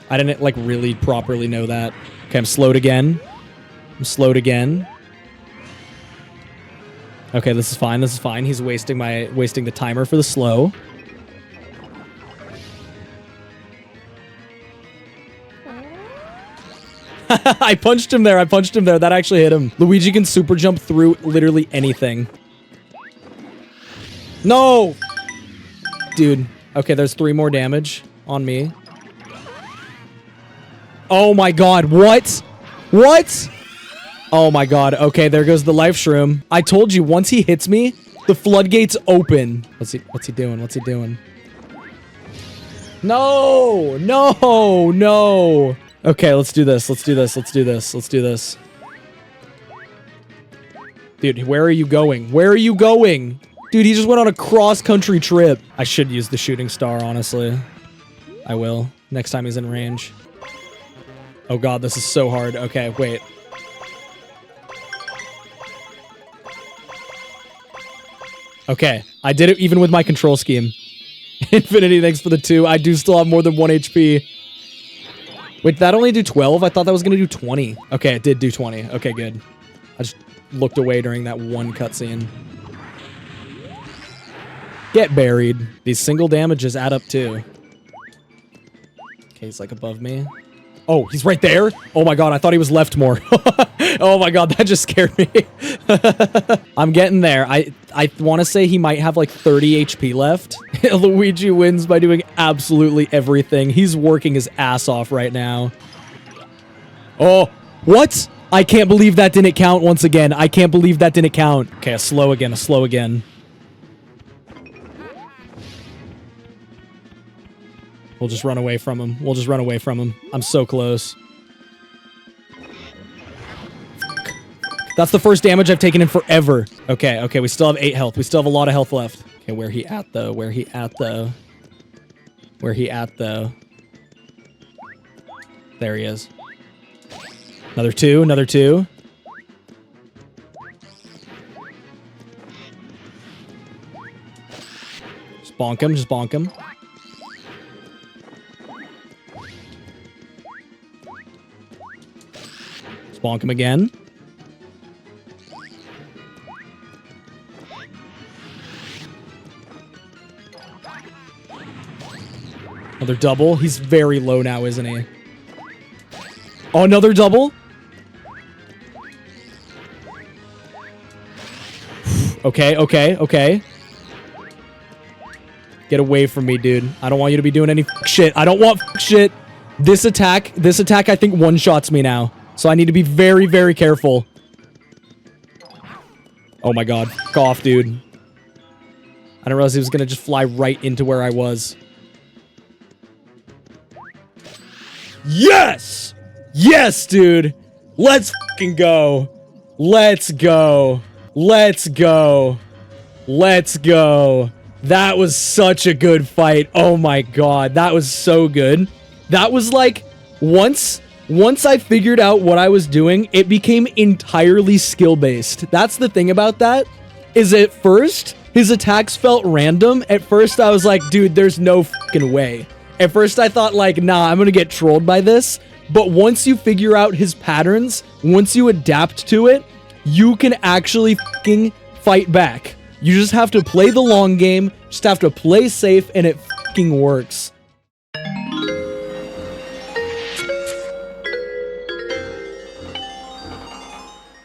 I didn't, like, really properly know that. Okay, I'm slowed again. I'm slowed again. Okay, this is fine. This is fine. He's wasting the timer for the slow. I punched him there. I punched him there. That actually hit him. Luigi can super jump through literally anything. No! Dude. Okay, there's 3 more damage on me. Oh my god. What? What? Oh my god. Okay, there goes the life shroom. I told you, once he hits me, the floodgates open. What's he doing? What's he doing? No! No! No! Okay, let's do this. Let's do this. Let's do this. Let's do this. Dude, where are you going? Where are you going? Dude, he just went on a cross-country trip. I should use the shooting star, honestly. I will. Next time he's in range. Oh god, this is so hard. Okay, wait. Okay, I did it even with my control scheme. Infinity, thanks for the 2. I do still have more than 1 HP. Wait, did that only do 12? I thought that was going to do 20. Okay, it did do 20. Okay, good. I just looked away during that one cutscene. Get buried. These single damages add up too. Okay, he's like above me. Oh, he's right there? Oh my god, I thought he was left more. Oh my god, that just scared me. I'm getting there. I want to say he might have like 30 HP left. Luigi wins by doing absolutely everything. He's working his ass off right now. Oh, what? I can't believe that didn't count once again. I can't believe that didn't count. Okay, a slow again, a slow again. We'll just run away from him. We'll just run away from him. I'm so close. That's the first damage I've taken in forever. Okay, okay, we still have 8 health. We still have a lot of health left. Okay, where he at, though? Where he at, though? Where he at, though? There he is. Another 2, another 2. Just bonk him, just bonk him. Just bonk him again. Another double. He's very low now, isn't he? Oh, another double? Okay, okay, okay. Get away from me, dude. I don't want you to be doing any shit. I don't want shit. This attack I think one-shots me now. So I need to be very, very careful. Oh my god. Fuck off, dude. I didn't realize he was gonna just fly right into where I was. Yes! Yes, dude! Let's fucking go! Let's go! Let's go! Let's go! That was such a good fight. Oh my god, that was so good. That was like, once I figured out what I was doing, it became entirely skill-based. That's the thing about that, is at first, his attacks felt random. At first, I was like, dude, there's no fucking way. At first, I thought, like, nah, I'm gonna get trolled by this. But once you figure out his patterns, once you adapt to it, you can actually fucking fight back. You just have to play the long game, just have to play safe, and it fucking works.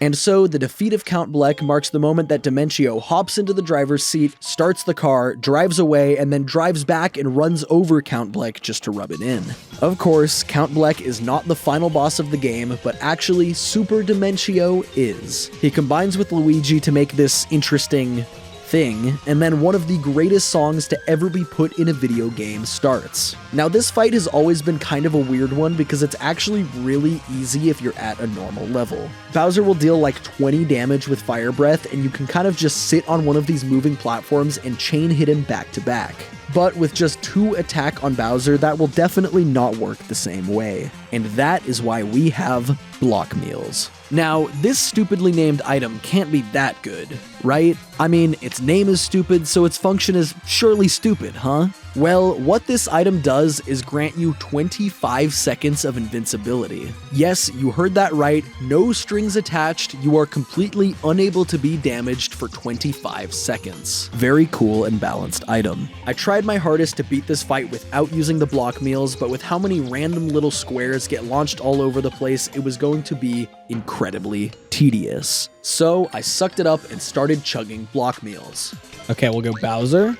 And so, the defeat of Count Bleck marks the moment that Dementio hops into the driver's seat, starts the car, drives away, and then drives back and runs over Count Bleck just to rub it in. Of course, Count Bleck is not the final boss of the game, but actually Super Dementio is. He combines with Luigi to make this interesting thing, and then one of the greatest songs to ever be put in a video game starts. Now, this fight has always been kind of a weird one because it's actually really easy if you're at a normal level. Bowser will deal like 20 damage with Fire Breath, and you can kind of just sit on one of these moving platforms and chain hit him back to back. But with just 2 attack on Bowser, that will definitely not work the same way. And that is why we have block meals. Now, this stupidly named item can't be that good, right? I mean, its name is stupid, so its function is surely stupid, huh? Well, what this item does is grant you 25 seconds of invincibility. Yes, you heard that right, no strings attached, you are completely unable to be damaged for 25 seconds. Very cool and balanced item. I tried my hardest to beat this fight without using the block meals, but with how many random little squares get launched all over the place, it was going to be incredibly tedious. So I sucked it up and started chugging block meals. Okay, we'll go Bowser.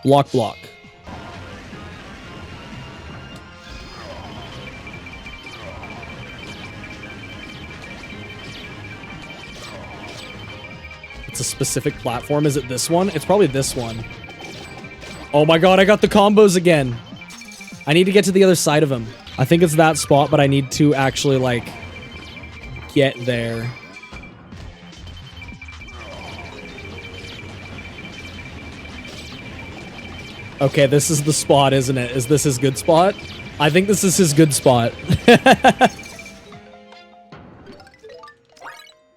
Block, block. It's a specific platform. Is it this one? It's probably this one. Oh my god, I got the combos again. I need to get to the other side of him. I think it's that spot, but I need to actually, like, get there. Okay, this is the spot, isn't it? Is this his good spot? I think this is his good spot.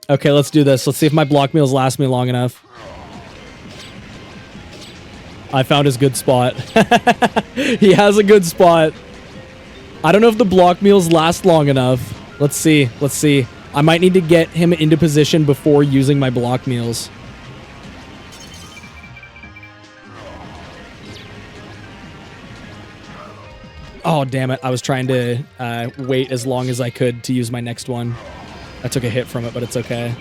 Okay, let's do this. Let's see if my block meals last me long enough. I found his good spot. He has a good spot. I don't know if the block meals last long enough. Let's see. Let's see. I might need to get him into position before using my block meals. Oh, damn it. I was trying to wait as long as I could to use my next one. I took a hit from it, but it's okay.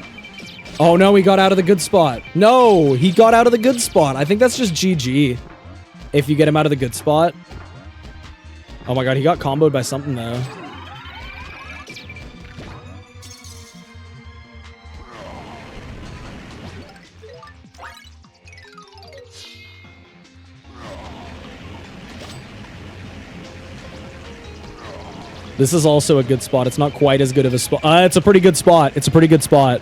Oh, no, he got out of the good spot. No, he got out of the good spot. I think that's just GG if you get him out of the good spot. Oh, my God. He got comboed by something, though. This is also a good spot. It's not quite as good of a spot. It's a pretty good spot. It's a pretty good spot.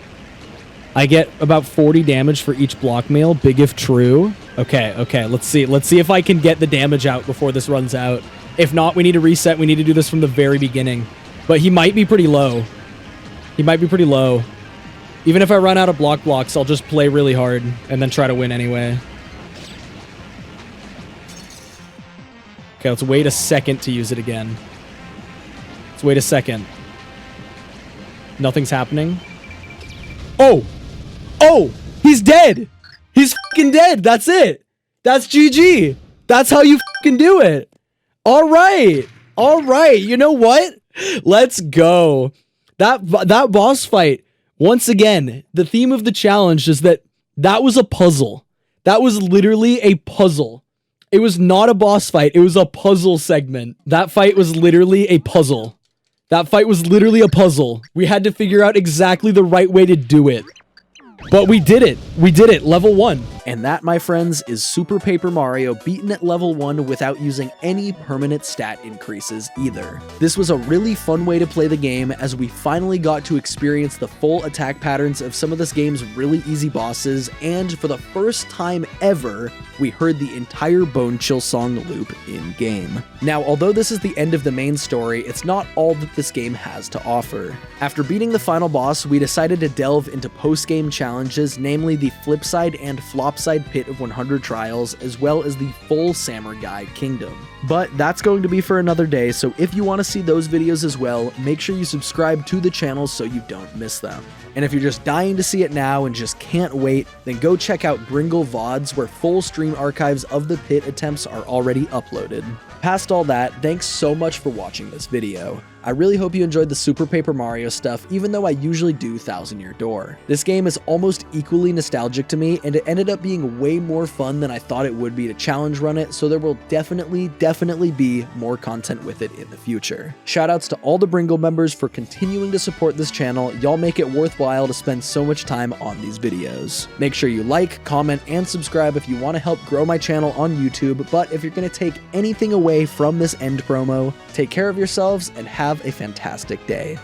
I get about 40 damage for each block meal. Big if true. Okay, okay. Let's see. Let's see if I can get the damage out before this runs out. If not, we need to reset. We need to do this from the very beginning. But he might be pretty low. He might be pretty low. Even if I run out of blocks, I'll just play really hard and then try to win anyway. Okay, let's wait a second to use it again. Let's wait a second. Nothing's happening. Oh! Oh! He's dead! He's fucking dead! That's it! That's GG! That's how you fucking do it! Alright! Alright! You know what? Let's go! That boss fight, once again, the theme of the challenge is that was a puzzle. That was literally a puzzle. It was not a boss fight. It was a puzzle segment. That fight was literally a puzzle. That fight was literally a puzzle. We had to figure out exactly the right way to do it. But we did it. We did it. Level 1. And that, my friends, is Super Paper Mario beaten at level 1 without using any permanent stat increases either. This was a really fun way to play the game as we finally got to experience the full attack patterns of some of this game's really easy bosses, and for the first time ever, we heard the entire Bone Chill song loop in-game. Now, although this is the end of the main story, it's not all that this game has to offer. After beating the final boss, we decided to delve into post-game challenges, namely the Flipside and Flopside Pit of 100 Trials, as well as the full Samurai Kingdom. But that's going to be for another day, so if you want to see those videos as well, make sure you subscribe to the channel so you don't miss them. And if you're just dying to see it now and just can't wait, then go check out Bringle VODs, where full stream archives of the pit attempts are already uploaded. Past all that, thanks so much for watching this video. I really hope you enjoyed the Super Paper Mario stuff, even though I usually do Thousand Year Door. This game is almost equally nostalgic to me, and it ended up being way more fun than I thought it would be to challenge run it, so there will definitely be more content with it in the future. Shoutouts to all the Bringle members for continuing to support this channel. Y'all make it worthwhile to spend so much time on these videos. Make sure you like, comment, and subscribe if you want to help grow my channel on YouTube, but if you're going to take anything away from this end promo, take care of yourselves and have a fantastic day.